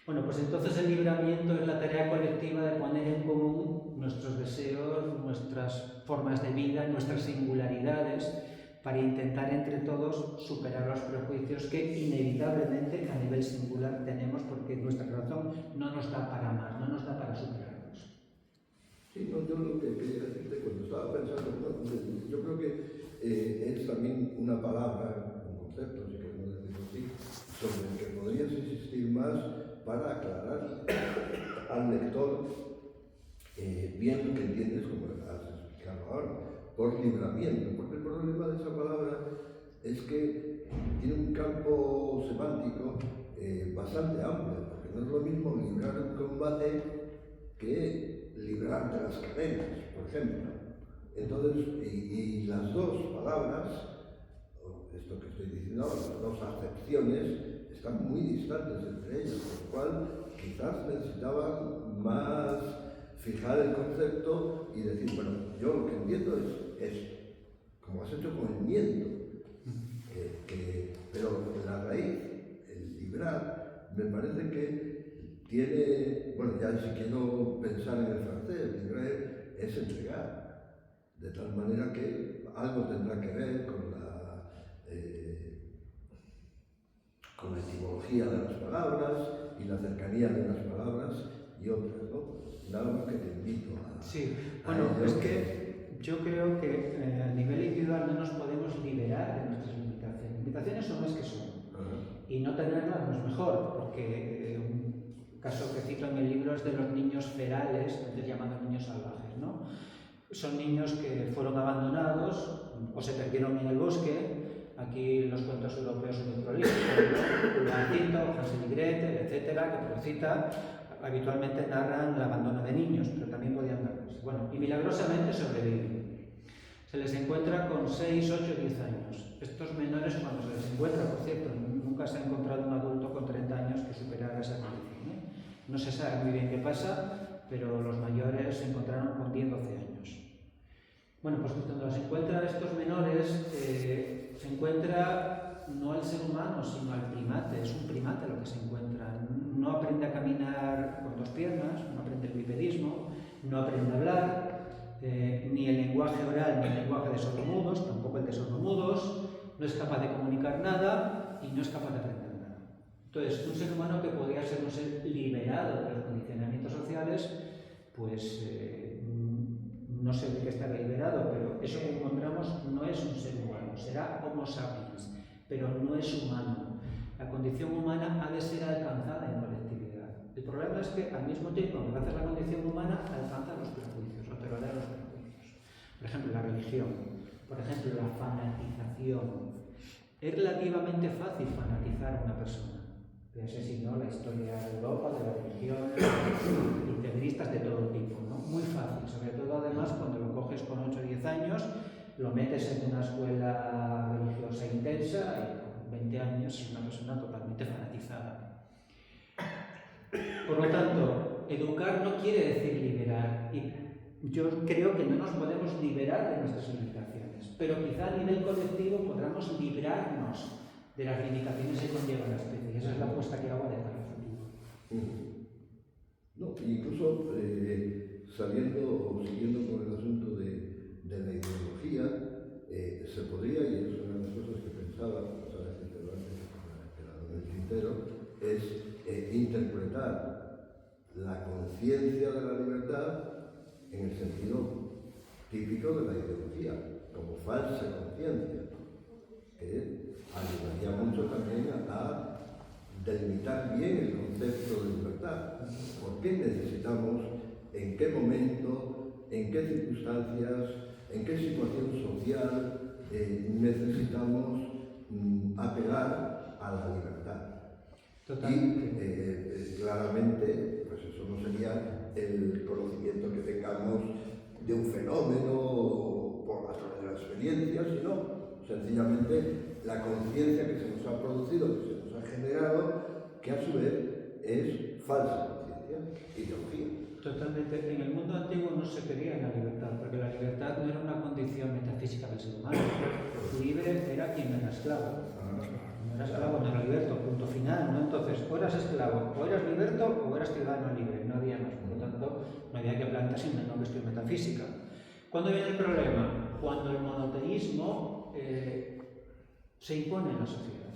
Bueno, pues entonces el libramiento es la tarea colectiva de poner en común nuestros deseos, nuestras formas de vida, nuestras singularidades, para intentar entre todos superar los prejuicios que inevitablemente a nivel singular tenemos, porque nuestra razón no nos da para más, no nos da para superarlos. Sí, no, yo lo que quería decirte cuando estaba pensando, yo creo que es también una palabra, un concepto, si queremos decirlo así, sobre el que podrías insistir más para aclarar al lector bien lo que entiendes, como has explicado ahora, por libramiento, porque el problema de esa palabra es que tiene un campo semántico bastante amplio, porque no es lo mismo librar un combate que librar de las cadenas, por ejemplo. Entonces, y las dos palabras, esto que estoy diciendo ahora, las dos acepciones, están muy distantes entre ellas, por lo cual quizás necesitaban más fijar el concepto y decir, bueno, yo lo que entiendo es esto, como has hecho con el miento, pero la raíz, el librar, me parece que tiene, bueno, ya si quiero pensar en el francés, librar es entregar, de tal manera que algo tendrá que ver con la etimología de las palabras y la cercanía de unas palabras y otras, ¿no? Nada más que te invito a... Sí, bueno, es que yo creo que a nivel individual no nos podemos liberar de nuestras limitaciones. Limitaciones son las que son. Y no tenerlas no es mejor, porque un caso que cito en el libro es de los niños ferales, antes llamados niños salvajes, ¿no? Son niños que fueron abandonados o se perdieron en el bosque. Aquí los cuentos europeos son muy prolíficos, ¿no? Lancito, Hansel y Gretel, etcétera, que por cita, habitualmente narran el abandono de niños, pero también podían perderse. Bueno, y milagrosamente sobreviven. Se les encuentra con 6, 8, 10 años. Estos menores, cuando se les encuentra, por cierto, nunca se ha encontrado un adulto con 30 años que superara esa condición, ¿eh? No se sabe muy bien qué pasa, pero los mayores se encontraron con 10, 12 años. Bueno, pues cuando se encuentran estos menores, se encuentra no al ser humano, sino al primate. Es un primate lo que se encuentra. No aprende a caminar con dos piernas, no aprende el bipedismo, no aprende a hablar, ni el lenguaje oral ni el lenguaje de sordomudos, tampoco el de sordomudos, no es capaz de comunicar nada y no es capaz de aprender nada. Entonces, un ser humano que podría ser un ser liberado de los condicionamientos sociales, pues no sé de qué estará liberado, pero eso que encontramos no es un ser humano, será Homo sapiens, pero no es humano. La condición humana ha de ser alcanzada en colectividad. El problema es que al mismo tiempo que alcanza la condición humana, alcanza los prejuicios, o tolera los prejuicios. Por ejemplo, la religión, por ejemplo, la fanatización. Es relativamente fácil fanatizar a una persona. Fíjese si no, la historia de Europa, de la religión, integristas de todo tipo, ¿no? Muy fácil, sobre todo además cuando lo coges con 8 o 10 años, lo metes en una escuela religiosa intensa y con 20 años es una persona totalmente fanatizada. Por lo tanto, educar no quiere decir liberar, y yo creo que no nos podemos liberar de nuestras limitaciones, pero quizá a nivel colectivo podamos librarnos de las limitaciones que conlleva la especie. Esa es la apuesta que hago de cara al futuro. No, incluso saliendo o siguiendo con el asunto de la ideología, se podría, y es una de las cosas que pensaba, sabes que te lo antes en el tintero, es interpretar la conciencia de la libertad en el sentido típico de la ideología, como falsa conciencia, que ayudaría mucho también a delimitar bien el concepto de libertad. ¿Por qué necesitamos, en qué momento, en qué circunstancias, en qué situación social necesitamos apelar a la libertad? Totalmente. Y claramente, pues pues eso no sería el conocimiento que tengamos de un fenómeno por a través de la experiencia, sino sencillamente la conciencia que se nos ha producido, que se nos ha generado, que a su vez es falsa conciencia, ideología. Totalmente. En el mundo antiguo no se quería la libertad, porque la libertad no era una condición metafísica del ser humano. Libre era quien no era esclavo. No era esclavo, no era liberto, punto final, ¿no? Entonces, o eras esclavo, o eras liberto, o eras ciudadano libre, no había más. Por lo tanto, no había que plantearse una cuestión metafísica. ¿Cuándo viene el problema? Cuando el monoteísmo se impone en la sociedad.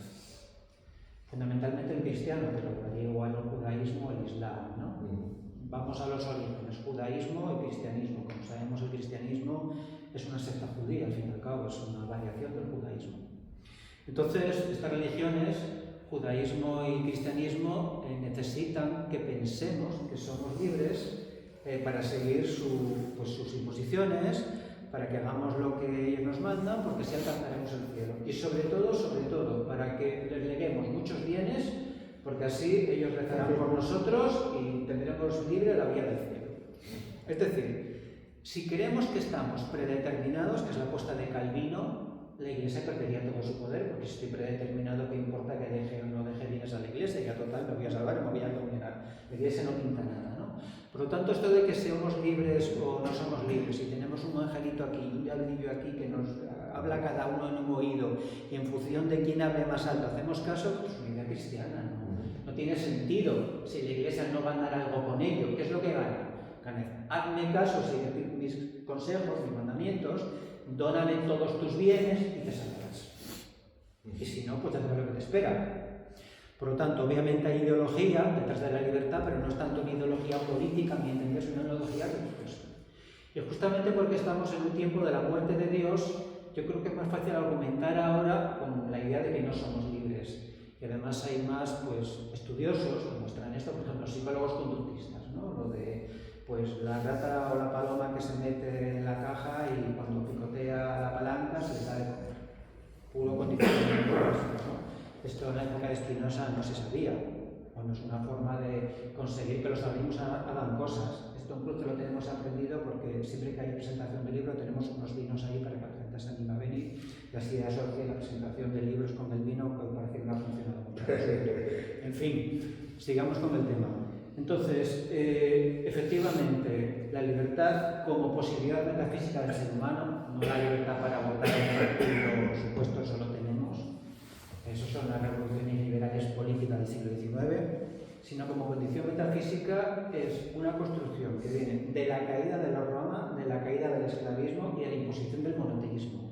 Fundamentalmente el cristiano, pero por ahí igual el judaísmo o el islam, ¿no? Vamos a los orígenes, judaísmo y cristianismo. Como sabemos, el cristianismo es una secta judía, al fin y al cabo, es una variación del judaísmo. Entonces, estas religiones, judaísmo y cristianismo, necesitan que pensemos que somos libres para seguir sus imposiciones, para que hagamos lo que ellos nos mandan, porque así alcanzaremos el cielo. Y sobre todo, para que les leguemos muchos bienes, porque así ellos rezarán por nosotros y tendremos libre la vía del cielo. Es decir, si creemos que estamos predeterminados, que es la apuesta de Calvino, la Iglesia perdería todo su poder, porque si estoy predeterminado, ¿qué importa que deje o no deje bienes a la Iglesia? Ya total, me voy a salvar, me voy a condenar. La Iglesia no pinta nada, ¿no? Por lo tanto, esto de que seamos libres o no somos libres, si tenemos un angelito aquí y un diablillo aquí que nos habla cada uno en un oído y en función de quién hable más alto hacemos caso, pues una idea cristiana, ¿no? No tiene sentido si la Iglesia no va a dar algo con ello. ¿Qué es lo que gana? Gana, hazme caso, sigue mis consejos, mis mandamientos, dóname todos tus bienes y te salvarás. Y si no, pues ya sabes lo que te espera. Por lo tanto, obviamente hay ideología detrás de la libertad, pero no es tanto una ideología política, ni entender es una ideología religiosa. Y justamente porque estamos en un tiempo de la muerte de Dios, yo creo que es más fácil argumentar ahora con la idea de que no somos libres. Y además hay más estudiosos que muestran esto, por ejemplo, psicólogos conductistas, ¿no? Lo de la rata o la paloma que se mete en la caja y cuando picotea la palanca se le da de comer. Puro condicionamiento básico, ¿no? Esto en la época de Spinoza no se sabía. Bueno, es una forma de conseguir que los alumnos hagan cosas. Esto incluso lo tenemos aprendido porque siempre que hay presentación de libro tenemos unos vinos ahí para que la gente se anime a venir y así asocia la presentación de libros con el vino, que parece que no ha funcionado mucho. En fin, sigamos con el tema. Entonces, efectivamente, la libertad como posibilidad metafísica del ser humano, no la libertad para votar en un partido, por supuesto, eso lo tenemos. Eso son las revoluciones liberales políticas del siglo XIX, sino como condición metafísica es una construcción que viene de la caída de la Roma, de la caída del esclavismo y de la imposición del monoteísmo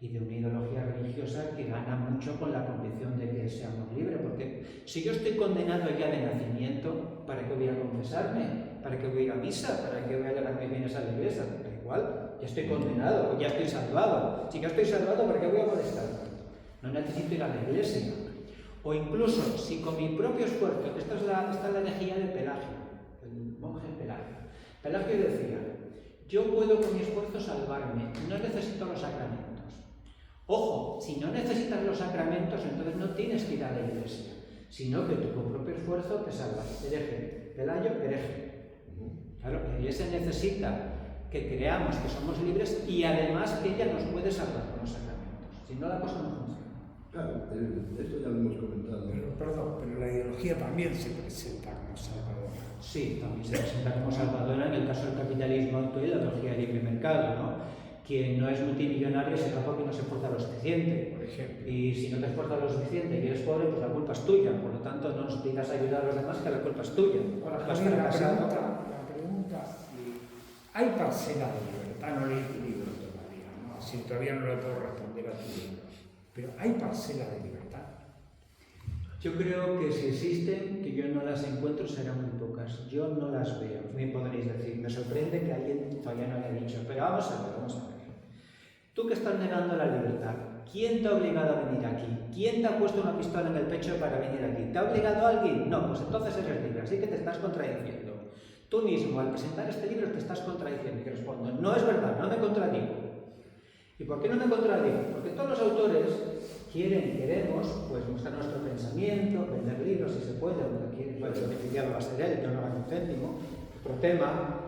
y de una ideología religiosa que gana mucho con la convicción de que seamos libres, porque si yo estoy condenado ya de nacimiento, ¿para qué voy a confesarme? ¿Para qué voy a ir a misa? ¿Para qué voy a llevar mis bienes a la iglesia? Da igual, ya estoy condenado, ya estoy salvado. Si ya estoy salvado, ¿para qué voy a molestar? No necesito ir a la iglesia. O incluso, si con mi propio esfuerzo, esta es la energía de Pelagio, el monje Pelagio. Pelagio decía, yo puedo con mi esfuerzo salvarme, no necesito los sacramentos. Ojo, si no necesitas los sacramentos, entonces no tienes que ir a la iglesia, sino que tú con propio esfuerzo te salvas. Hereje, Pelayo, hereje. Claro, la iglesia necesita que creamos que somos libres y además que ella nos puede salvar con los sacramentos. Si no, la cosa no funciona. Claro, esto ya lo hemos comentado. Pero la ideología también se presenta como salvadora. Sí, también se presenta como salvadora en el caso del capitalismo actual y la ideología de libre mercado, ¿no? Quien no es multimillonario será porque no se esfuerza lo suficiente. Por ejemplo. Y si no te esfuerzas lo suficiente y eres pobre, pues la culpa es tuya. Por lo tanto, no nos pidas ayudar a los demás, que la culpa es tuya. Ahora, la pregunta, ¿hay parcela de libertad? No leí tu libro todavía, ¿no? Así todavía no le puedo responder a tu libro. Pero ¿hay parcelas de libertad? Yo creo que si existen, que yo no las encuentro, serán muy pocas. Yo no las veo. Me podréis decir, me sorprende que alguien todavía no haya dicho, pero vamos a ver. Tú que estás negando la libertad, ¿quién te ha obligado a venir aquí? ¿Quién te ha puesto una pistola en el pecho para venir aquí? ¿Te ha obligado a alguien? No, pues entonces eres libre, así que te estás contradiciendo. Tú mismo, al presentar este libro, te estás contradiciendo. Y respondo, no es verdad, no me contradigo. ¿Y por qué no me contradigo? Porque todos los autores queremos, pues mostrar nuestro pensamiento, vender libros si se puede, aunque aquí el beneficiado va a ser él, yo no gano un céntimo, otro tema.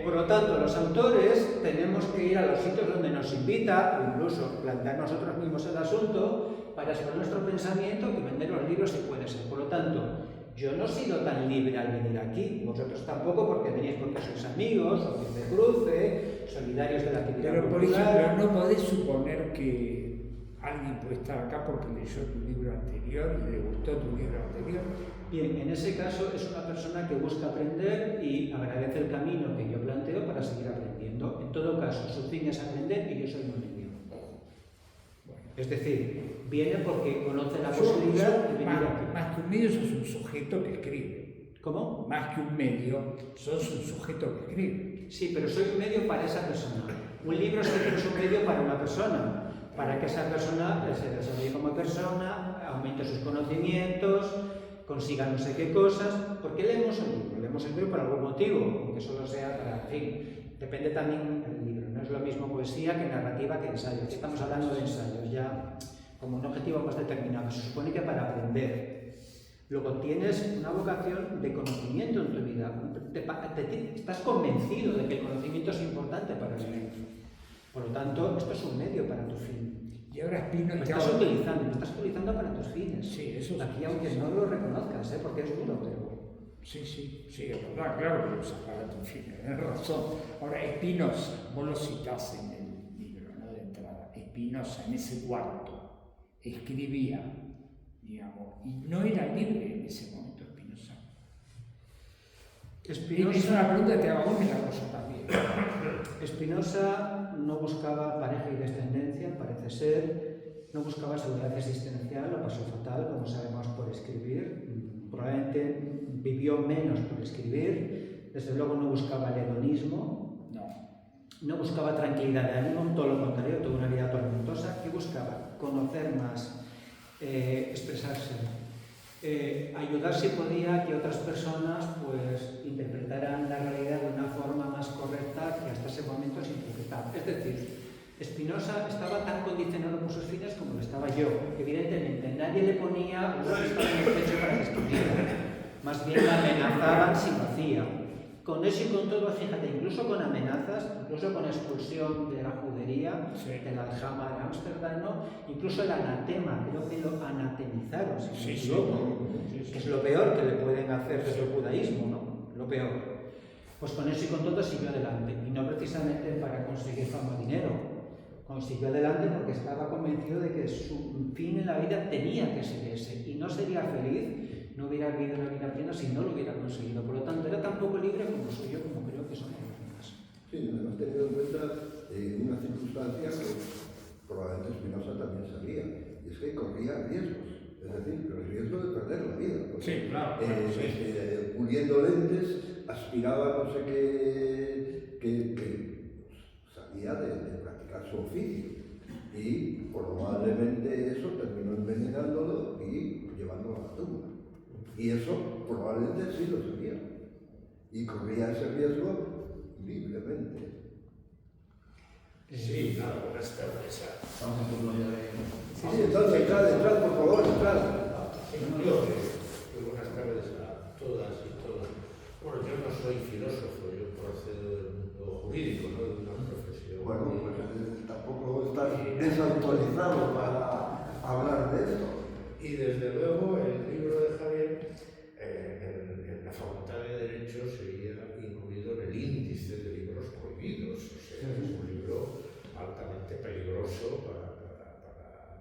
Por lo tanto, los autores tenemos que ir a los sitios donde nos invita, o incluso plantear nosotros mismos el asunto, para exponer nuestro pensamiento y vender los libros si puede ser. Por lo tanto, yo no he sido tan libre al venir aquí, vosotros tampoco, porque venís porque sois amigos, o de cruce, solidarios de la actividad Pero, por cultural. ejemplo, no podés suponer que alguien puede estar acá porque leyó tu libro anterior y le gustó tu libro anterior. Bien, en ese caso es una persona que busca aprender y agradece el camino que yo planteo para seguir aprendiendo. En todo caso, su fin es aprender y yo soy un medio. Es decir, viene porque conoce la posibilidad de venir aquí. Más que un medio, sos un sujeto que escribe. ¿Cómo? Más que un medio, sos un sujeto que escribe. Sí, pero soy un medio para esa persona. Un libro siempre es un medio para una persona, para que esa persona se desarrolle como persona, aumente sus conocimientos, consiga no sé qué cosas. ¿Por qué leemos el libro? Leemos el libro por algún motivo, aunque solo sea para, en fin, depende también del libro. No es lo mismo poesía que narrativa que ensayo. Aquí estamos hablando de ensayos ya como un objetivo más determinado. Se supone que para aprender. Luego tienes una vocación de conocimiento en tu vida. Estás convencido de que el conocimiento es importante para vivir. Por lo tanto, esto es un medio para tu fin. Y ahora Espino... Me estás utilizando para tus fines. Sí, eso aquí, sí, aunque sí, no lo reconozcas, porque es duro, pero... Sí, es verdad, claro que lo usas para tus fines, tienes razón. Ahora, Espinosa, vos lo citás en el libro, ¿no? De entrada. Espinosa, en ese cuarto, escribía, digamos, y no era libre en ese momento Espinosa. Es una pregunta que te hago a vos y la hago yo también. Spinoza no buscaba pareja y descendencia, parece ser, no buscaba seguridad existencial, lo pasó fatal, como sabemos, por escribir. Probablemente vivió menos por escribir, desde luego no buscaba el hedonismo, no buscaba tranquilidad de ánimo, todo lo contrario, toda una vida tormentosa. ¿Qué buscaba? Conocer más, expresarse, ayudar si podía a que otras personas pues interpretaran la realidad de una forma más correcta que hasta ese momento se interpretaba. Es decir, Spinoza estaba tan condicionado por sus fines como lo estaba yo. Evidentemente, nadie le ponía una pistola en el pecho para que escribiera. Más bien la amenazaban si lo hacía. Con eso y con todo, fíjate, incluso con amenazas, incluso con expulsión de la judería, de la Aljama de Ámsterdam, ¿no? Incluso el anatema, creo que lo anatemizaron, si me equivoco, que es lo peor que le pueden hacer desde el judaísmo, ¿no? Lo peor. Pues con eso y con todo siguió adelante, y no precisamente para conseguir fama o dinero. Consiguió adelante porque estaba convencido de que su fin en la vida tenía que ser ese, y no sería feliz, no hubiera vivido una vida plena si no lo hubiera conseguido. Por lo tanto, era tan poco libre como soy yo, como creo que son los demás. Sí, además tenido en cuenta una circunstancia que probablemente Spinoza también sabía, y es que corría riesgos, es decir, el riesgo de perder la vida. Porque, sí, claro. puliendo lentes, aspiraba a no sé qué sabía de practicar su oficio, y probablemente eso terminó envenenándolo y llevándolo a la tumba. Y eso probablemente sí lo sabía, y corría ese riesgo libremente. Sí, claro, buenas tardes. Estamos en turno ya de... Sí, entrad, por favor, entrad. Muy buenas tardes a todas y todos. Bueno, yo no soy filósofo, yo procedo del mundo jurídico, ¿no? De una profesión. Bueno, pues tampoco estás desautorizado para hablar de esto. Y desde luego el libro de Javier, en la Facultad de Derecho, sería incluido en el índice de libros prohibidos. O sea, es un libro altamente peligroso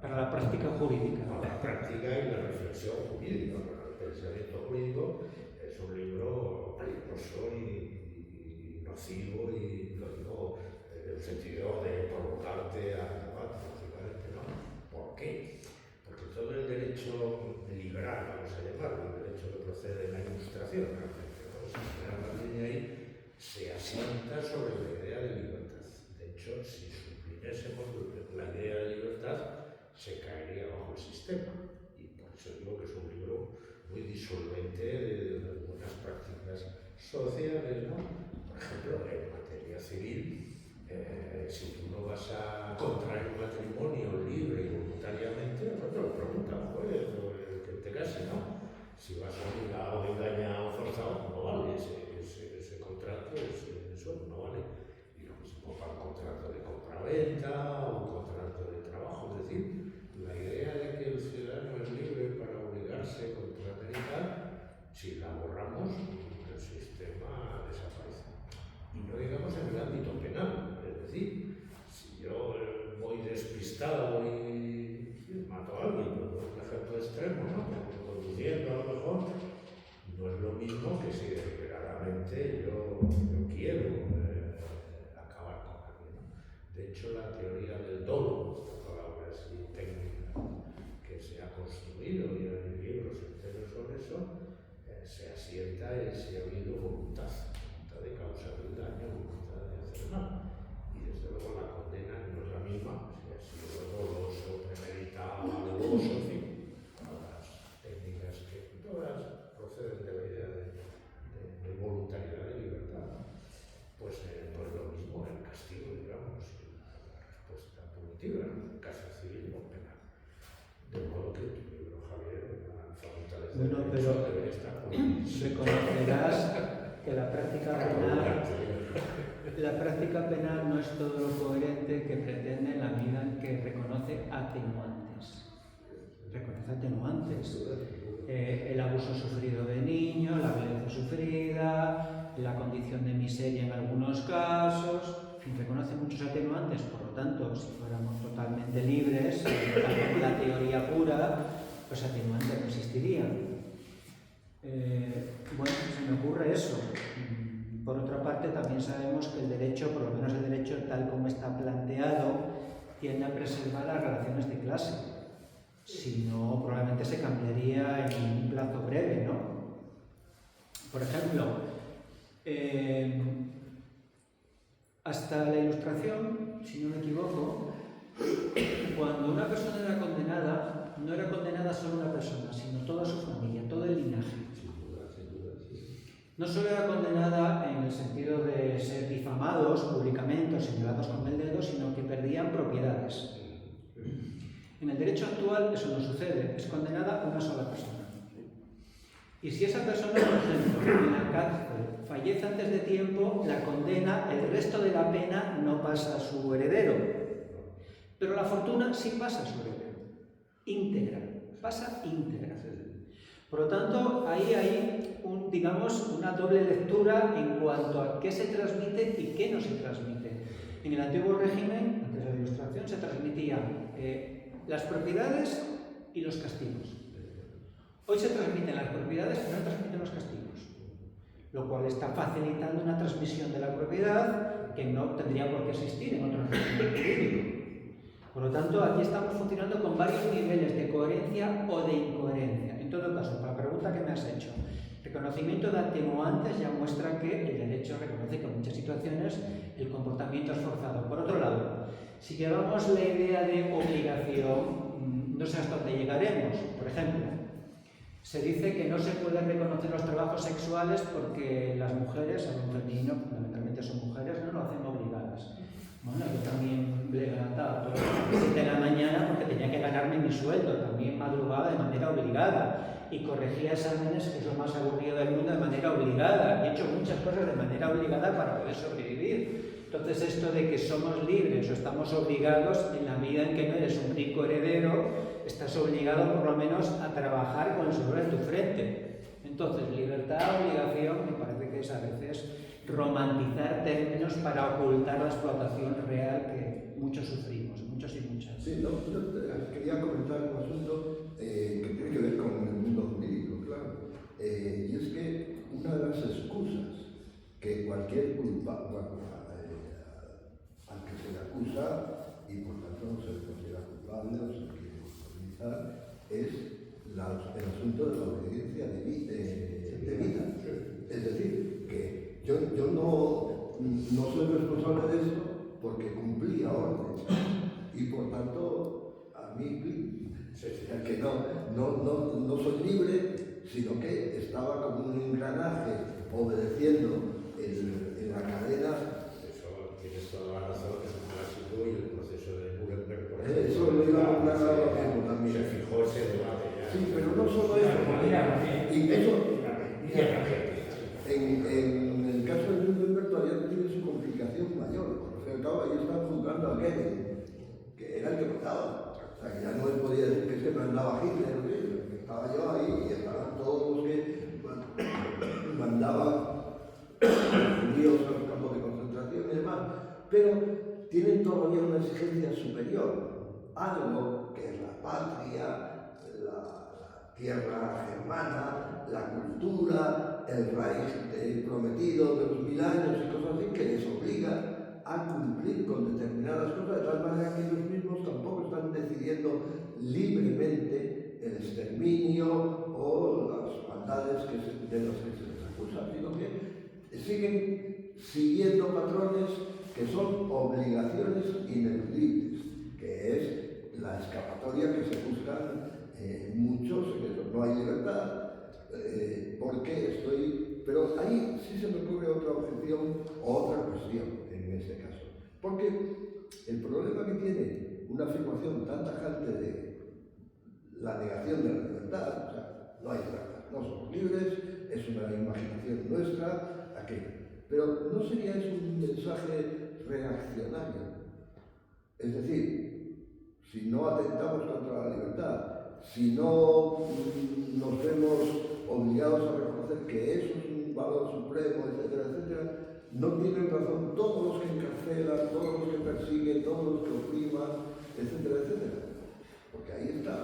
para la práctica jurídica. Para la práctica y la reflexión jurídica. Para el pensamiento jurídico es un libro peligroso y nocivo, y lo digo en el sentido de provocarte a debate, lógicamente, ¿no? ¿Por qué? Porque todo el derecho liberal, vamos a llamarlo, el derecho que procede de la Ilustración, realmente, ¿no? A partir de ahí se asienta sobre la idea de libertad. De hecho, si suprimiésemos la idea de libertad, se caería bajo el sistema. Y por eso digo que es un libro muy disolvente de algunas prácticas sociales, ¿no? Por ejemplo, en materia civil, si tú no vas a contraer un matrimonio libre y voluntariamente, atropellado y mató a alguien, pero un ejemplo extremo, ¿no? Conduciendo a lo mejor, no es lo mismo que si deliberadamente yo quiero acabar con alguien, ¿no? De hecho, la teoría del dolo, esta palabra así técnica, que se ha construido y hay libros enteros sobre eso, se asienta en si ha habido voluntad de causar un daño, voluntad de hacer mal. Y desde luego la condena no es la misma, si ha sido doloso, premeditado, maldoso, en fin, todas las técnicas que todas proceden de la idea de voluntariedad y libertad, ¿no? Pues no es lo mismo el castigo, digamos, y la respuesta punitiva, en caso civil o penal. De modo que tu libro, Javier, la falta de derecho debe estar por reconocerás que la práctica penal no es todo lo coherente que pretende en la medida en que reconoce atenuantes. Reconoce atenuantes. El abuso sufrido de niños, la violencia sufrida, la condición de miseria en algunos casos, en fin, reconoce muchos atenuantes. Por lo tanto, si fuéramos totalmente libres, la teoría pura, pues atenuantes no existirían. Bueno, se me ocurre eso. Por otra parte, también sabemos que el derecho, por lo menos el derecho tal como está planteado, tiende a preservar las relaciones de clase. Si no, probablemente se cambiaría en un plazo breve, ¿no? Por ejemplo, hasta la Ilustración, si no me equivoco, cuando una persona era condenada, no era condenada solo una persona, sino toda su familia, todo el linaje. No solo era condenada en el sentido de ser difamados públicamente o señalados con el dedo, sino que perdían propiedades. En el derecho actual eso no sucede, es condenada una sola persona. Y si esa persona, por ejemplo, en la cárcel fallece antes de tiempo, la condena, el resto de la pena no pasa a su heredero. Pero la fortuna sí pasa a su heredero. Íntegra, pasa íntegra. Por lo tanto, ahí hay digamos, una doble lectura en cuanto a qué se transmite y qué no se transmite. En el antiguo régimen, antes de la Ilustración, se transmitían las propiedades y los castigos. Hoy se transmiten las propiedades, pero no transmiten los castigos, lo cual está facilitando una transmisión de la propiedad que no tendría por qué existir en otro régimen jurídico. Por lo tanto, aquí estamos funcionando con varios niveles de coherencia o de incoherencia. En todo caso, para la pregunta que me has hecho, reconocimiento de atenuantes ya muestra que el derecho reconoce que en muchas situaciones el comportamiento es forzado. Por otro lado, si llevamos la idea de obligación, no sé hasta dónde llegaremos. Por ejemplo, se dice que no se pueden reconocer los trabajos sexuales porque las mujeres, en un femenino, fundamentalmente son mujeres, no lo hacen obligadas. Bueno, yo también le levantaba a las 7 de la mañana porque tenía que ganarme mi sueldo, también madrugaba de manera obligada y corregía exámenes, que es lo más aburrido del mundo, de manera obligada. He hecho muchas cosas de manera obligada para poder sobrevivir. Entonces, esto de que somos libres o estamos obligados, en la medida en que no eres un rico heredero, estás obligado por lo menos a trabajar con el sudor en tu frente. Entonces, libertad, obligación, me parece que es a veces romantizar términos para ocultar la explotación real que muchos sufrimos, muchos y muchas. Sí, no, yo quería comentar un asunto que tiene que ver con el mundo jurídico, claro. Y es que una de las excusas que cualquier culpable, al que se le acusa y por tanto no se le considera culpable o se le quiere culpabilizar, es el asunto de la obediencia debida. Es decir, que yo no soy responsable de eso porque cumplía órdenes y por tanto a mí que no soy libre, sino que estaba como un engranaje obedeciendo en la cadena. Eso tienes toda la razón, es un clásico y el proceso de Nuremberg, por ejemplo. Eso lo iba a hablar también. Se fijó ese debate ya. Sí, pero no solo eso, incluso en el caso de Nuremberg todavía tiene su complicación mayor, porque al cabo ahí están juzgando a Goebbels, que era el que mandaba. O sea, que ya no le podía decir que se mandaba Hitler, que estaba yo ahí y estaban todos los que mandaban judíos a los campos de concentración y demás, pero tienen todavía una exigencia superior. tierra germana, la cultura, el Reich prometido de los 1000 años y cosas así, que les obliga a cumplir con determinadas cosas, de tal manera que ellos mismos tampoco están decidiendo libremente el exterminio o las maldades de las que se les acusa, sino que siguen siguiendo patrones que son obligaciones ineludibles, que es la escapatoria que se buscan muchos, en eso no hay libertad, porque estoy... Pero ahí sí se me ocurre otra objeción o otra cuestión en este caso, porque el problema que tiene una afirmación tan tajante de la negación de la libertad, o sea, no hay libertad, no somos libres, es una imaginación nuestra, aquello. Pero ¿no sería eso un mensaje reaccionario? Es decir, si no atentamos contra la libertad, si no nos vemos obligados a reconocer que eso es un valor supremo, etcétera, etcétera, no tienen razón todos los que encarcelan, todos los que persiguen, todos los que opriman, etcétera, etcétera. Porque ahí está.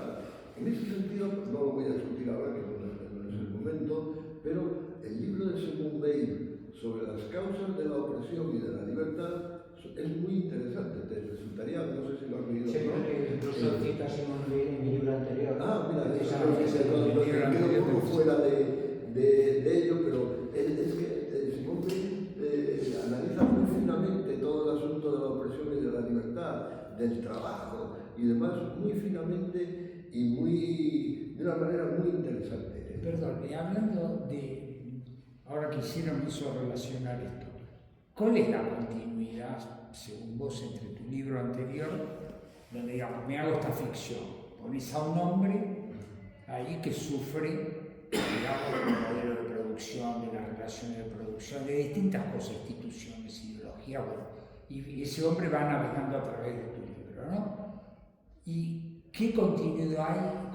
En ese sentido, no lo voy a discutir ahora, que no es el momento, pero el libro de Simone Weil sobre las causas de la opresión y de la libertad es muy interesante. Te resultaría, no sé si lo has leído. Sí, ¿no? incluso cita Simone Weil en mi libro anterior. Mira, precisamente quedo un poco fuera de ello, pero es que Simone Weil analiza muy finamente todo el asunto de la opresión y de la libertad, del trabajo y demás, muy finamente y de una manera muy interesante. Perdón, hablando de, ahora quisiera eso relacionar esto, ¿cuál es la continuidad, según vos, entre tu libro anterior, donde digamos, me hago esta ficción, pones a un hombre ahí que sufre, digamos, del modelo de producción, de las relaciones de producción, de distintas cosas, instituciones, ideología, bueno, y ese hombre va navegando a través de tu libro, ¿no? ¿Y qué continuidad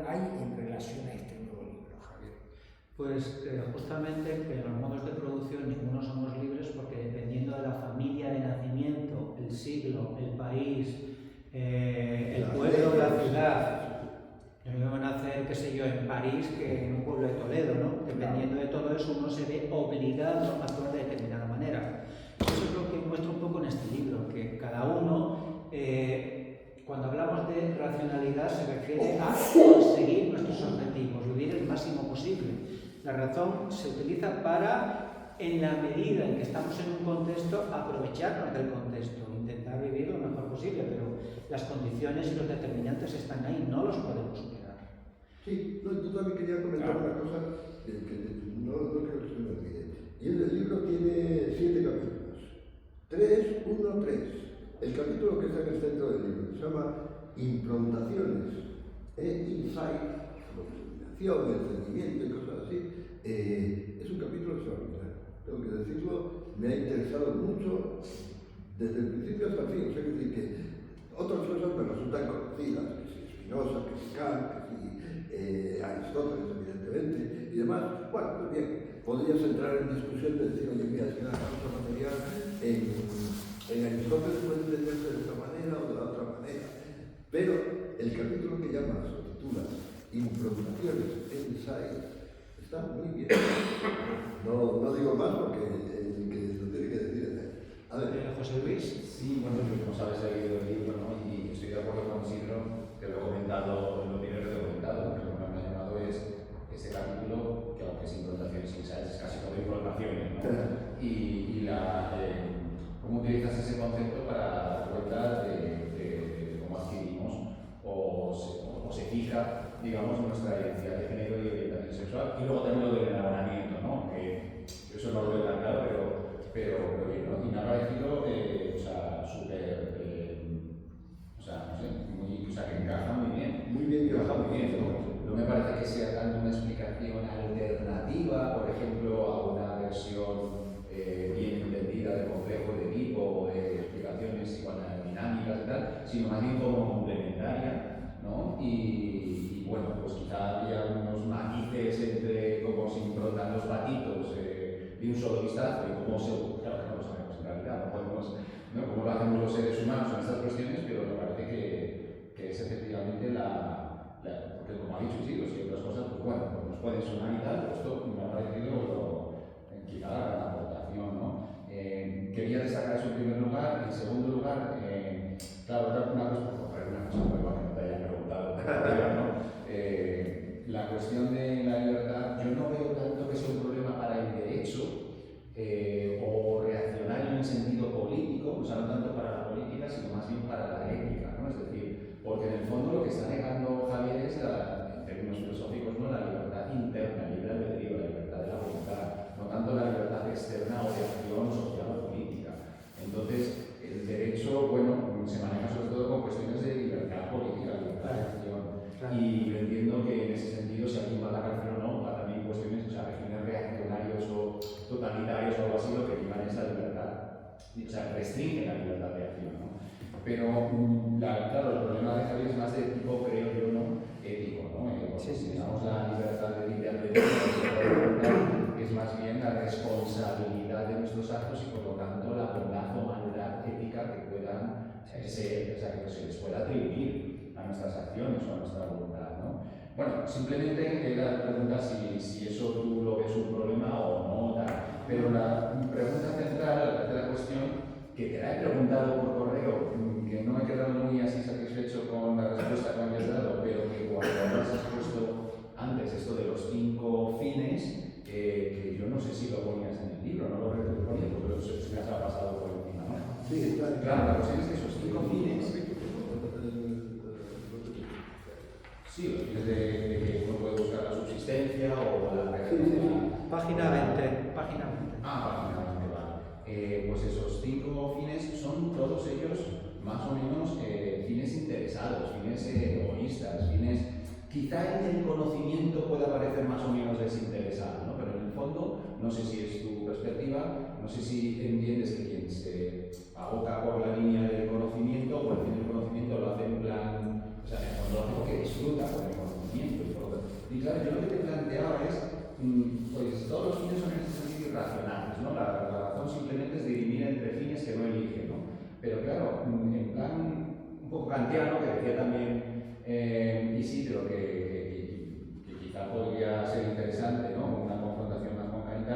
hay en relación a este nuevo libro, Javier? Pues justamente que los modos de producción ninguno somos libres porque dependiendo de la familia de nacimiento, el siglo, el país, el pueblo, la ciudad, lo mismo nacer, qué sé yo, en París que en un pueblo de Toledo, ¿no? Dependiendo de todo eso uno se ve obligado a actuar de determinada manera. Eso es lo que muestro un poco en este libro, que cada uno, cuando hablamos de racionalidad, se refiere a conseguir nuestros objetivos, vivir el máximo posible. La razón se utiliza para, en la medida en que estamos en un contexto, aprovecharnos del contexto, intentar vivir lo mejor posible, pero las condiciones y los determinantes están ahí, no los podemos superar. Sí, yo también quería comentar una cosa que no creo que se me olvide. Y el libro tiene 7 capítulos. 3, 1, 3. El capítulo que está en el centro del libro se llama Improntaciones, Insight, iluminación, entendimiento y cosas así. Es un capítulo extraordinario. Tengo que decirlo, me ha interesado mucho desde el principio hasta el fin. O sea, que otras cosas me resultan conocidas, que si Spinoza, que si Kant, que si Aristóteles, evidentemente, y demás. Bueno, pues bien, podrías entrar en discusión de decir, oye, mira, es que la causa material en Aristóteles puede entenderse de esta manera o de la otra manera. Pero el capítulo que llamas o titula Improntaciones, Insight, está muy bien. No digo más porque el que lo tiene que decir es él. A ver, José Luis. Sí, bueno, como sabes, he leído el libro, ¿no? Y estoy de acuerdo con Isidro, que lo he comentado, lo primero que he comentado, que lo que me ha llamado es ese capítulo, que aunque es improntaciones insights, es casi todo informaciones, ¿no? Y cómo utilizas ese concepto para dar cuenta de cómo adquirimos o se fija, digamos, nuestra identidad de género y orientación sexual. Y luego también lo del enamoramiento, ¿no? Que eso no lo veo tan claro, pero bien, ¿no? Y me ha parecido, súper, no sé, que encaja muy bien. muy bien, Encaja muy bien, ¿no? No me parece que sea tanto una explicación alternativa, por ejemplo, a una versión bien entendida del complejo de Edipo o de explicaciones psicodinámicas y tal, sino más bien como complementaria, ¿no? Y bueno, pues quizá había unos matices entre cómo se improntan los patitos de un solo vistazo y cómo se... Claro que no lo sabemos en realidad, no podemos, ¿no? Cómo lo hacemos los seres humanos en estas cuestiones, pero me parece que es efectivamente porque Pero como ha dicho Isidro, si hay otras cosas, pues bueno, pues nos pueden sonar y tal, pero esto me ha parecido quizá la gran aportación, ¿no? Quería destacar eso en primer lugar. En segundo lugar, claro, una cosa nueva que no te haya preguntado, ¿no? La cuestión de la libertad, yo no veo tanto que sea un problema para el derecho o reaccionario en sentido político, o sea, no tanto para la política, sino más bien para la ética, ¿no? Es decir, porque en el fondo lo que está negando Javier es, en términos filosóficos, ¿no?, la libertad interna, el libre albedrío, la libertad de la voluntad, no tanto la libertad externa o de acción social o política. Entonces, el derecho, bueno, se maneja sobre todo con cuestiones de libertad política, libertad de acción. Y yo entiendo que en ese sentido, si alguien va a la cárcel o no, va también cuestiones, o sea, regímenes reaccionarios o totalitarios o algo así, lo que priman es la libertad, o sea, restringe la libertad de acción, ¿no? Pero, claro, el problema de Javier es más de tipo, creo yo, ¿no?, ético, ¿no? Si tenemos la libertad de libre albedrío, es más bien la responsabilidad de nuestros actos y, por lo tanto, la bondad o maldad ética que puedan ser, o sea, que se les pueda atribuir a nuestras acciones o a nuestra voluntad, ¿no? Bueno, simplemente era preguntar si eso tú lo ves un problema o no, tal. Pero la pregunta central, la tercera cuestión, que te la he preguntado por correo, que no me he quedado muy así satisfecho con la respuesta que me habías dado, pero que cuando has puesto antes esto de los 5 fines, que yo no sé si lo ponías en el libro, no lo recuerdo porque se me ha pasado por encima, ¿no? Sí, está. Claro, la cuestión es que esos 5 fines, sí, los fines de que uno puede buscar la subsistencia o la realización. Página 20, página 20. Página 20, vale. Pues esos 5 fines son todos ellos más o menos fines interesados, fines egoístas, fines. Quizá en el conocimiento pueda parecer más o menos desinteresado, ¿no? Pero en el fondo, no sé si es tu perspectiva, no sé si entiendes que quien se aboca por la línea del conocimiento o el fin del conocimiento lo hace en plan, o sea, en el fondo lo hace porque disfruta con el conocimiento. Y claro, yo lo que te planteaba es, pues todos los fines son en este sentido irracionales, ¿no? La razón simplemente es dirimir entre fines que no elige, ¿no? Pero claro, en plan un poco kantiano, que decía también Isidro, que quizá podría ser interesante, ¿no?, una confrontación más con Kant,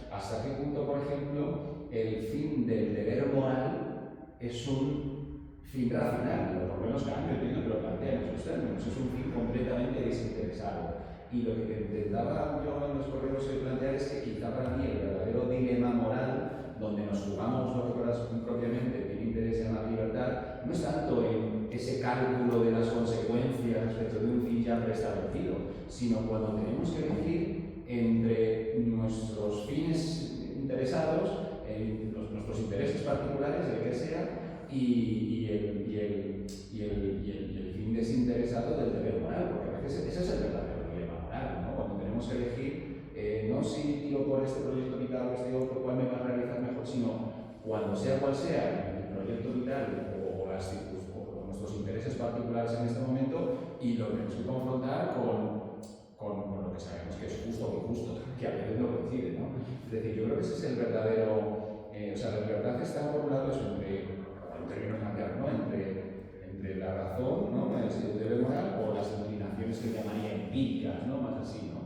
hasta qué punto, por ejemplo, el fin del deber moral es un fin racional, o por lo menos Kant, yo entiendo que lo plantea en esos términos, es un fin completamente desinteresado. Y lo que te intentaba yo en los correos plantear es que quizá para mí el verdadero dilema moral, donde nos jugamos lo que propiamente tiene interés en la libertad, no es tanto en ese cálculo de las consecuencias respecto de un fin ya preestablecido, sino cuando tenemos que elegir entre nuestros fines interesados, nuestros intereses particulares, el que sea, y el fin desinteresado del deber moral, porque a veces ese es el verdadero dilema moral, ¿no? Cuando tenemos que elegir, no si tiro por este proyecto vital o este otro, cuál me va a realizar mejor, sino cuando sea cual sea el proyecto vital o nuestros intereses particulares en este momento, y lo tenemos que confrontar con lo que sabemos que es justo o injusto, que a veces no coincide, ¿no? Es decir, yo creo que ese es el verdadero, o sea, la libertad está por un lado eso, en términos cambiados, ¿no? Entre la razón, ¿no?, el deber moral, o las inclinaciones que llamaría empíricas, ¿no?, más así, ¿no?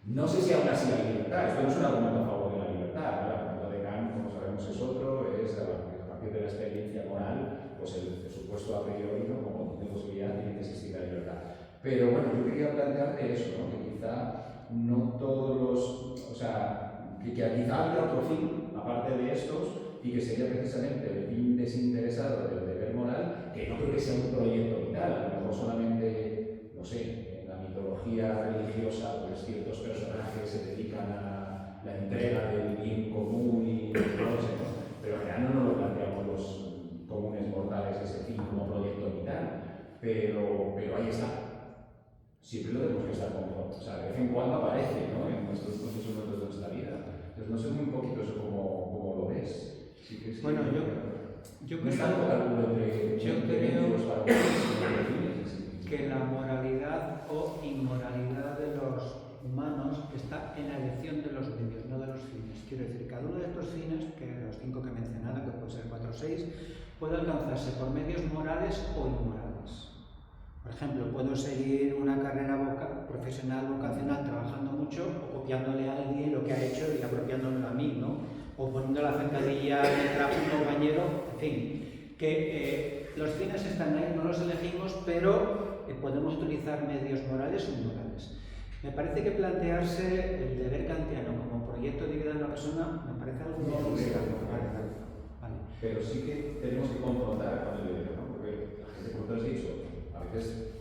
No sé si aún así la libertad, esto no es un argumento a favor de la libertad, ¿no? El argumento de Kant, como sabemos, es otro, es a partir de la experiencia moral, pues el supuesto a priori, ¿no?, como de posibilidad tiene que existir la libertad. Pero bueno, yo quería plantearte eso, ¿no?, que quizá no todos los, o sea, que quizá había otro fin, aparte de estos, y que sería precisamente el fin desinteresado del deber moral, que no creo que sea un proyecto vital, a lo mejor solamente, no sé, en la mitología religiosa, pues ciertos personajes se dedican a la entrega del bien común y no sé, ¿no? Pero en general no nos lo planteamos los comunes mortales ese fin como proyecto vital, pero ahí está. Siempre lo tenemos que estar con, o sea, de vez en cuando aparece, ¿no?, en nuestros procesos de nuestra vida. Entonces no sé muy poquito eso cómo lo ves. Sí que bueno, yo no está el cálculo entre los valores que la moralidad o inmoralidad de los humanos está en la elección de los medios, no de los fines. Quiero decir, cada uno de estos fines, que los 5 que he mencionado, que pueden ser 4 o 6, puede alcanzarse por medios morales o inmorales. Por ejemplo, puedo seguir una carrera profesional vocacional trabajando mucho o copiándole a alguien lo que ha hecho y apropiándomelo a mí, ¿no? O poniendo la zancadilla detrás de un compañero, en fin, que los fines están ahí, no los elegimos, pero podemos utilizar medios morales o inmorales. Me parece que plantearse el deber kantiano como proyecto de vida de una persona me parece algo muy complicado. Vale. Pero sí que tenemos que confrontar con el deber, ¿no? Porque la gente, como tú has dicho, a veces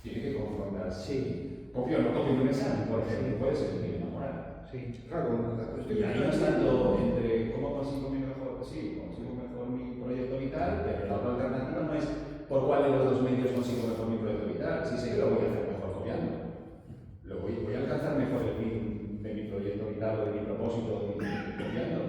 tiene que confrontar. Sí. Copio o no copio un examen, por ejemplo, puede ser un dilema moral. Sí. Claro, la cuestión Y ahí no es tanto entre cómo consigo mi mejor, sí, consigo mejor mi proyecto vital, pero la otra alternativa no es por cuál de los dos medios consigo mejor mi proyecto vital. Sí sé que lo voy a hacer mejor copiando. Lo voy a alcanzar mejor el fin de mi proyecto vital o de mi propósito copiando.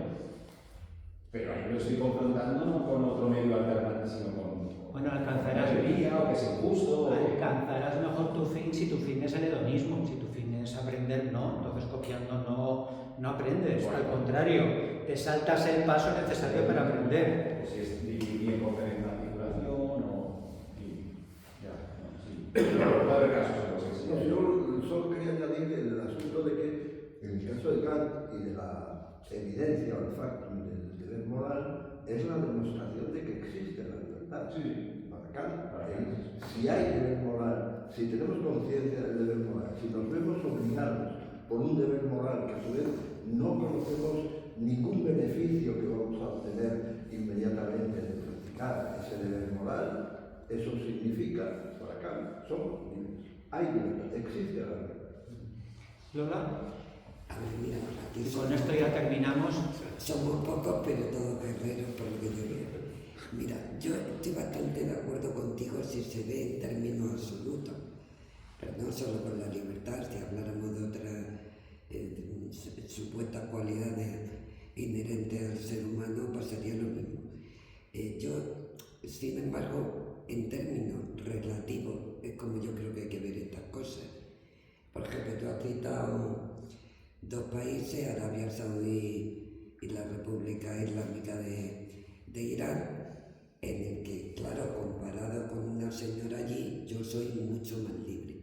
Pero ahí lo estoy confrontando no con otro medio alternativo, sino con Bueno, alcanzarás o que es injusto. Alcanzarás mejor tu fin si tu fin es el hedonismo, si tu fin es aprender, no. Entonces copiando no aprendes, Bueno. al contrario, te saltas el paso necesario para aprender. Si es dividir por tener una articulación o... ya, no, sí. Pero puede haber casos en los que sí. No, yo solo quería añadir el asunto de que en el caso de Kant y de la evidencia o el factum del deber moral es la demostración de que existe la libertad. Sí. Para Kant, Para Kant. si hay deber moral, si tenemos conciencia del deber moral, si nos vemos obligados por un deber moral que a su vez no conocemos ningún beneficio que vamos a obtener inmediatamente de practicar ese deber moral, eso significa, para Kant, somos libres. Hay libertad, existe la libertad. Lola, A ver, mira, aquí y con esto ya terminamos. somos pocos, pero todos guerreros, por lo que yo veo. Mira, yo estoy bastante de acuerdo contigo si se ve en términos absolutos, pero no solo con la libertad, si habláramos de otras supuestas cualidades inherentes al ser humano, pasaría lo mismo. Yo, sin embargo, en términos relativos, es como yo creo que hay que ver estas cosas. Por ejemplo, tú has citado dos países, Arabia Saudí y la República Islámica de Irán, en el que, claro, comparado con una señora allí, yo soy mucho más libre.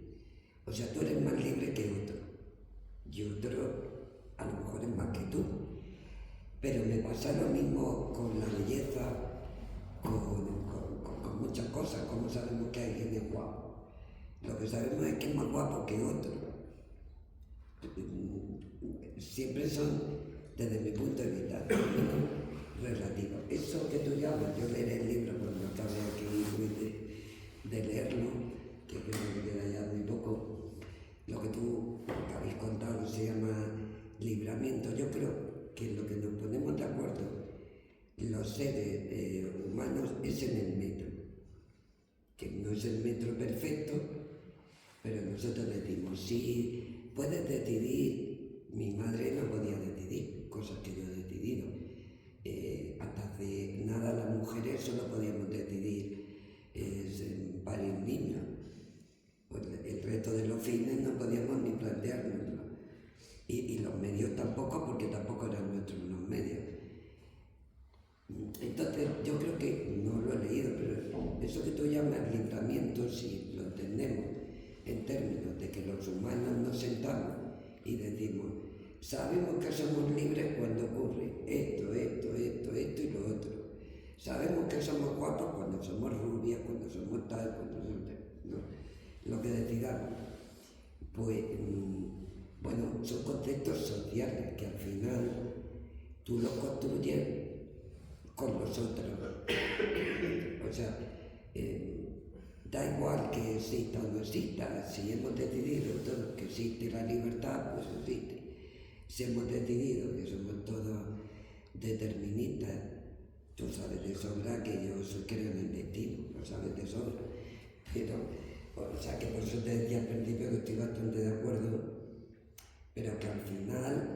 O sea, tú eres más libre que otro, y otro a lo mejor es más que tú. Pero me pasa lo mismo con la belleza, con muchas cosas. ¿Cómo sabemos que alguien es guapo? Lo que sabemos es que es más guapo que otro. Siempre son, desde mi punto de vista, relativos. Eso que tú llamas, yo leeré el libro cuando acabe aquí de leerlo, que creo que queda ya muy poco. Lo que tú habéis contado se llama libramiento. Yo creo que lo que nos ponemos de acuerdo los seres humanos es en el metro, que no es el metro perfecto, pero nosotros decimos, si puedes decidir, mi madre no podía decidir, cosas que yo he decidido. Hasta hace nada las mujeres solo podíamos decidir parir niños. Pues el resto de los fines no podíamos ni planteárnoslo. Y los medios tampoco, porque tampoco eran nuestros los medios. Entonces, yo creo que, no lo he leído, pero eso que tú llamas libramiento, si lo entendemos en términos de que los humanos nos sentamos y decimos, sabemos que somos libres cuando ocurre esto y lo otro. Sabemos que somos guapos cuando somos rubias, cuando somos tal, cuando somos tal, ¿no? Lo que decidamos. Pues, bueno, son conceptos sociales que al final tú los construyes con los otros. O sea, da igual que exista o no exista. Si hemos decidido todos que existe la libertad, pues existe. Si hemos decidido que somos todos deterministas, tú sabes de sobra que yo creo en el destino, lo sabes de sobra. Pero, o sea, que por eso te decía al principio que estoy bastante de acuerdo, pero que al final,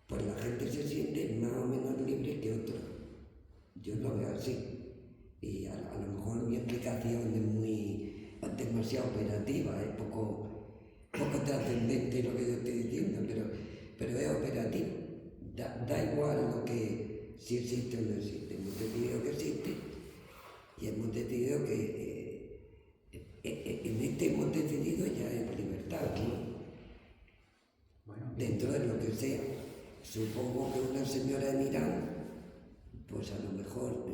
pues la gente se siente más o menos libre que otro. Yo lo veo así. Y a lo mejor mi explicación es demasiado operativa, es poco trascendente lo que yo estoy diciendo, pero es operativo. Da igual lo que si existe o no existe. Hemos decidido que existe y hemos decidido que en este hemos decidido ya es libertad. sea. Supongo que una señora en Irán, pues a lo mejor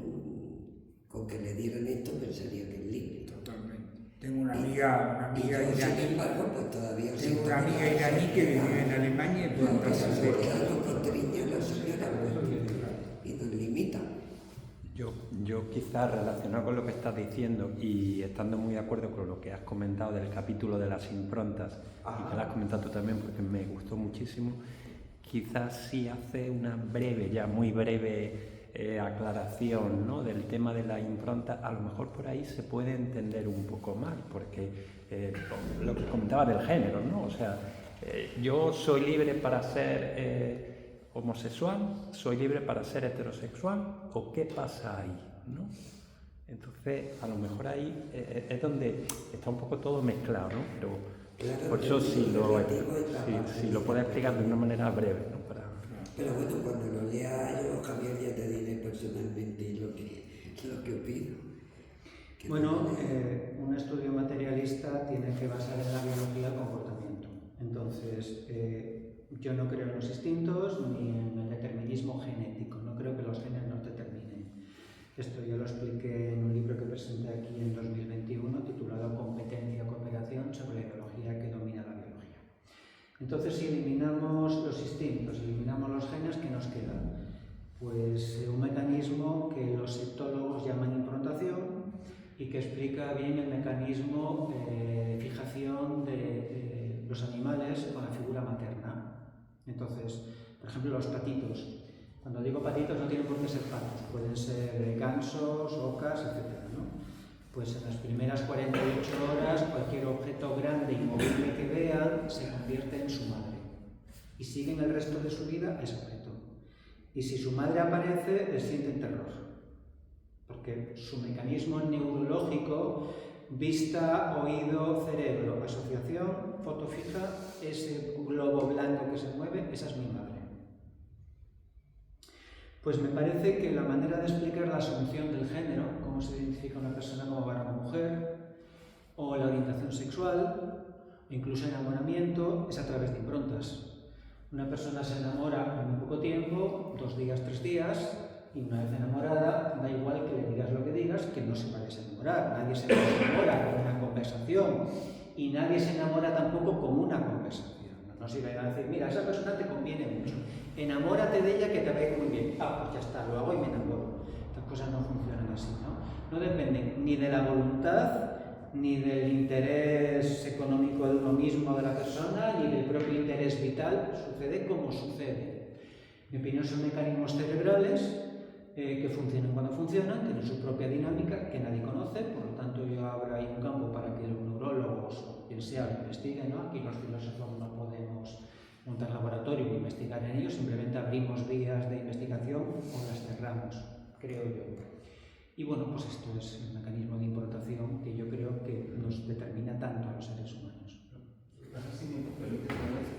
con que le dieran esto pensaría que es libre. Totalmente. Tengo una amiga Y yo, sin iraní. embargo, pues todavía Tengo siento una que amiga la iraní que vive en Alemania y por no, que causa se de... queda lo que triña la señora, pues, y nos limita. Yo quizás relacionado con lo que estás diciendo y estando muy de acuerdo con lo que has comentado del capítulo de las improntas, y que lo has comentado tú también porque me gustó muchísimo, quizás sí hace una breve, ya muy breve aclaración, ¿no?, del tema de la impronta. A lo mejor por ahí se puede entender un poco mal, porque lo que comentaba del género, ¿no? O sea, yo soy libre para ser homosexual, soy libre para ser heterosexual, ¿o qué pasa ahí, ¿no? Entonces, a lo mejor ahí es donde está un poco todo mezclado, ¿no? Pero Claro, por eso si lo puedes explicar de una manera breve, ¿no? Pero bueno, cuando lo lea yo, Javier, ya te diré personalmente lo que opino. Bueno, un estudio materialista tiene que basar en la biología el comportamiento. Entonces, yo no creo en los instintos ni en el determinismo genético. No creo que los genes nos determinen. Esto yo lo expliqué en un libro que presenté aquí en 2021 titulado Competencia o Cooperación sobre la ideología que domina la biología. Entonces, si eliminamos los instintos, eliminamos los genes, ¿qué nos queda? Pues un mecanismo que los etólogos llaman improntación y que explica bien el mecanismo de fijación de los animales con la figura materna. Entonces, por ejemplo, los patitos. Cuando digo patitos no tienen por qué ser patos, pueden ser gansos, ocas, etc., ¿no? Pues en las primeras 48 horas cualquier objeto grande y movible que vean se convierte en su madre y siguen el resto de su vida ese objeto. Y si su madre aparece, les sienten terror, porque su mecanismo neurológico, vista, oído, cerebro, asociación, foto fija, ese globo blanco que se mueve, esa es mi madre. Pues me parece que la manera de explicar la asunción del género, cómo se identifica una persona como varón o mujer, o la orientación sexual, o incluso enamoramiento, es a través de improntas. Una persona se enamora en muy poco tiempo, 2 días, 3 días, y una vez enamorada, da igual que le digas lo que digas, que no se va a desenamorar. Nadie se enamora con una conversación, y nadie se enamora tampoco con una conversación. No se iban a decir, mira, esa persona te conviene mucho, enamórate de ella que te va a ir muy bien. Ah, pues ya está, lo hago y me enamoro. Estas cosas no funcionan así, ¿no? No dependen ni de la voluntad, ni del interés económico de uno mismo, de la persona, ni del propio interés vital. Sucede como sucede. Mi opinión son mecanismos cerebrales que funcionan cuando funcionan, tienen su propia dinámica que nadie conoce, por lo tanto yo abro ahí un campo para que los neurólogos o quien sea lo investiguen, ¿no? Aquí los filósofos no podemos montar laboratorio y investigar en ellos, simplemente abrimos vías de investigación o las cerramos, creo yo. Y bueno, pues esto es el mecanismo de importación que yo creo que nos determina tanto a los seres humanos. Sí, me permite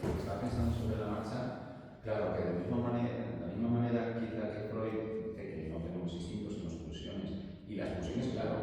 porque estaba pensando sobre la marcha, claro que de la misma manera quizá que Freud dice que no tenemos instintos sino pulsiones, y las pulsiones, claro,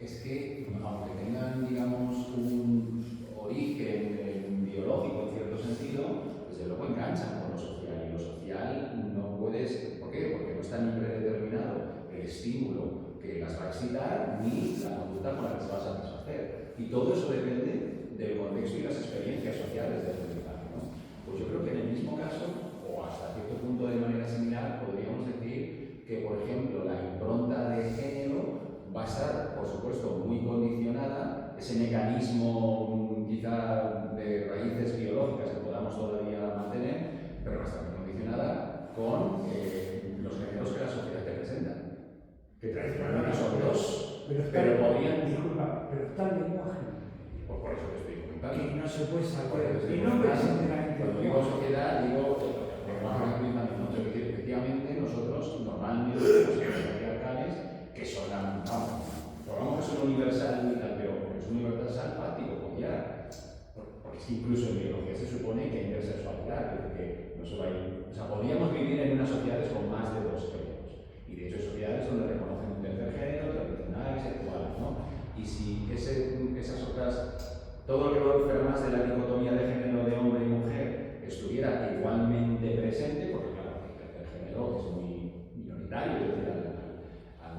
es que aunque tengan, digamos, un origen biológico en cierto sentido, desde luego enganchan con lo social, y lo social no puedes, ¿por qué? Porque no está ni predeterminado el estímulo que las va a excitar ni la conducta con la que se va a satisfacer, y todo eso depende del contexto y las experiencias sociales del aprendizaje, ¿no? Pues yo creo que en el mismo caso, o hasta cierto punto de manera similar, podríamos decir que, por ejemplo, la impronta de género va a estar, por supuesto, muy condicionada, ese mecanismo quizá de raíces biológicas que podamos todavía mantener, pero va a estar muy condicionada con los géneros que la sociedad te presenta. Que tradicionalmente son 2, pero podrían... Disculpa, pero está el lenguaje. Pues por eso te estoy comentando. Que no se puede saber. Y Y no presente la cuando digo sociedad, digo efectivamente nosotros normalmente tenemos patriarcales que son digamos que son universal y tal, pero es un universal fáctico, porque incluso en biología se supone que hay intersexualidad, que no se va a ir. O sea, podríamos vivir en unas sociedades con más de 2 géneros, y de hecho hay sociedades donde reconocen un tercer género, tradicional y sexual, ¿no? Y si esas otras, todo lo que va a más de la dicotomía de género de hombre y mujer, estuviera igualmente presente, porque claro, el género es muy minoritario, es decir, al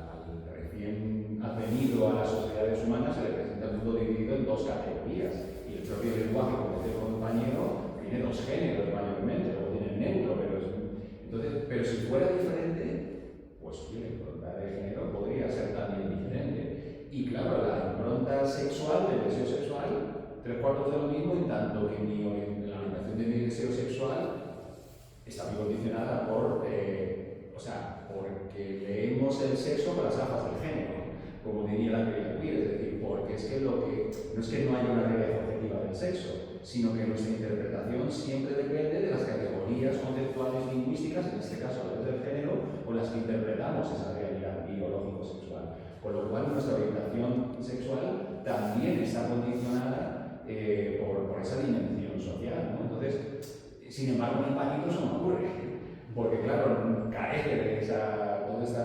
recién advenido a las sociedades humanas se le presenta el mundo dividido en dos categorías, y el propio lenguaje, como decía el compañero, tiene dos géneros mayormente, luego tiene el neutro, pero si fuera diferente, pues la impronta de género podría ser también diferente. Y claro, la impronta sexual, del deseo sexual, 3/4 de lo mismo, en tanto que la orientación de mi deseo sexual está muy condicionada porque leemos el sexo con las gafas del género, como diría la teoría queer, es decir, porque es que no es que no haya una realidad objetiva del sexo, sino que nuestra interpretación siempre depende de las categorías conceptuales lingüísticas, en este caso a través del género, con las que interpretamos esa realidad biológico-sexual. Con lo cual, nuestra orientación sexual también está condicionada por esa dimensión social, ¿no? Entonces, sin embargo, en el pañito eso no ocurre, porque claro, carece de toda esta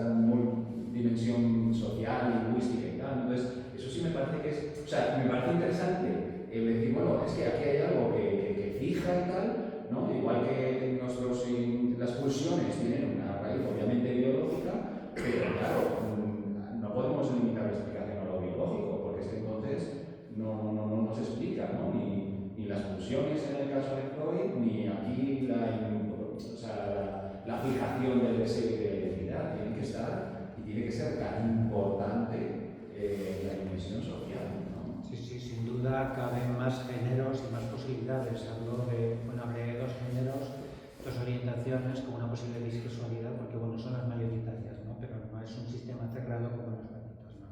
dimensión social, lingüística y tal. Entonces, eso sí me parece que es, o sea, me parece interesante el decir, bueno, es que aquí hay algo que fija y tal, ¿no? Igual que las pulsiones tienen una raíz obviamente biológica, pero claro, no podemos limitar la explicación a lo biológico, porque es que entonces no se explica, ¿no? Ni las pulsiones en el caso de Freud, ni aquí la fijación del deseo y de la identidad. Tienen que estar y tiene que ser tan importante la dimensión social, ¿no? Sí, sin duda caben más géneros y más posibilidades. Hablé de dos géneros, dos orientaciones como una posible bisexualidad, porque bueno, son las mayoritarias, ¿no? Pero no es un sistema cerrado como los pañitos, no.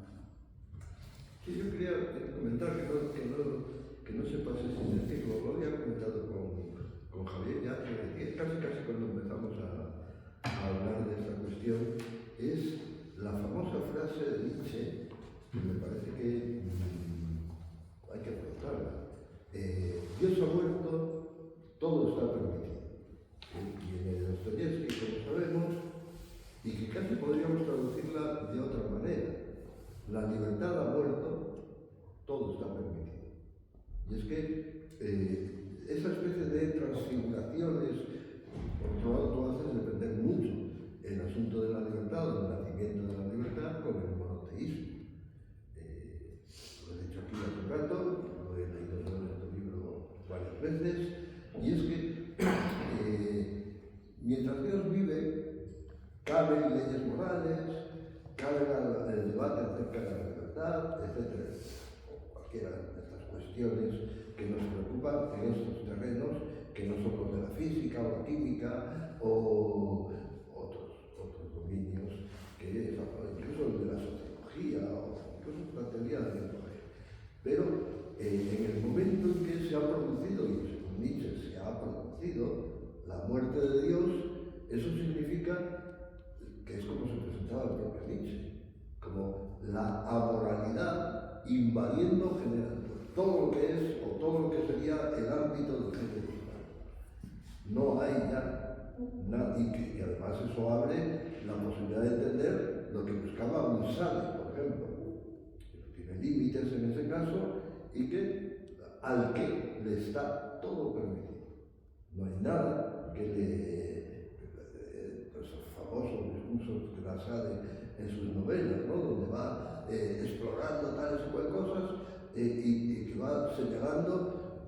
Sí, yo quería comentar que no se pase sin decirlo. Lo había comentado con Javier ya, que casi cuando empezamos a hablar de esta cuestión, es la famosa frase de Nietzsche, que me parece que hay que afrontarla. Dios ha muerto, todo está permitido. Viene de Dostoyevsky, como sabemos, y que casi podríamos traducirla de otra manera. La libertad ha muerto, todo está permitido. Y es que esa especie de transfiguraciones, por otro lado, tú haces depender mucho el asunto de la libertad, o el nacimiento de la libertad, con el monoteísmo. Lo he dicho aquí hace un rato, lo he leído en este libro varias veces, y es que mientras Dios vive, caben leyes morales, cabe el debate acerca de la libertad, etc. O cualquiera de estas cuestiones que nos preocupan en estos terrenos, que no son los de la física o la química o otros dominios, que incluso de la sociología o incluso la teoría del lenguaje. Pero en el momento en que se ha producido, y según Nietzsche se ha producido, la muerte de Dios, eso significa que es como se presentaba el propio Nietzsche, como la amoralidad invadiendo todo lo que es o todo lo que sería el ámbito del género humano. No hay ya nada, y además eso abre la posibilidad de entender lo que buscaba Musade, por ejemplo, que no tiene límites en ese caso y que al que le está todo permitido. No hay nada que esos famosos discursos que Musade en sus novelas, ¿no? Donde va explorando tales o cual cosas y que va señalando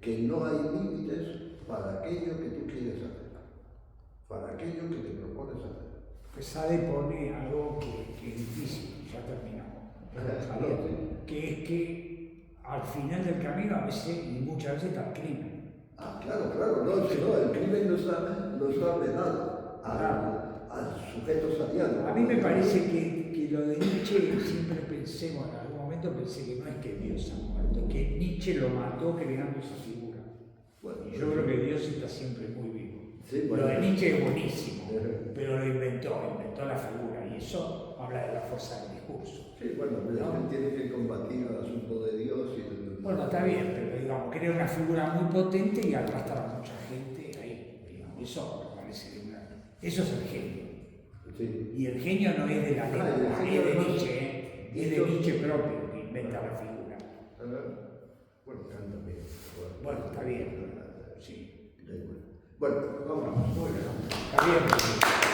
que no hay límites para aquello que tú quieres hacer, para aquello que te propones hacer. Pues Sade pone algo que es difícil, ya terminamos, que es que al final del camino a veces y muchas veces está el crimen. Ah, claro, el crimen no está vedado al sujeto sadiano. A mí me parece que lo de Nietzsche siempre pensé, bueno, en algún momento pensé que no es que Dios ha muerto, que Nietzsche lo mató creando esa figura. Bueno, y yo creo que Dios está siempre muy vivo. Sí, bueno. Lo de Nietzsche es buenísimo, pero lo inventó la figura, y eso habla de la fuerza del discurso. Sí, bueno, ¿no? Tiene que combatir el asunto de Dios y Bueno, está bien, pero digamos, crea una figura muy potente y arrastra a mucha gente ahí. Digamos. Eso me parece eso es el genio. Sí. Y el genio no es de la lengua, es de Nietzsche, es de Nietzsche propio que inventa la figura. Bueno, Kant también. Bueno, está bien. sí. Bueno, vamos. Está bien.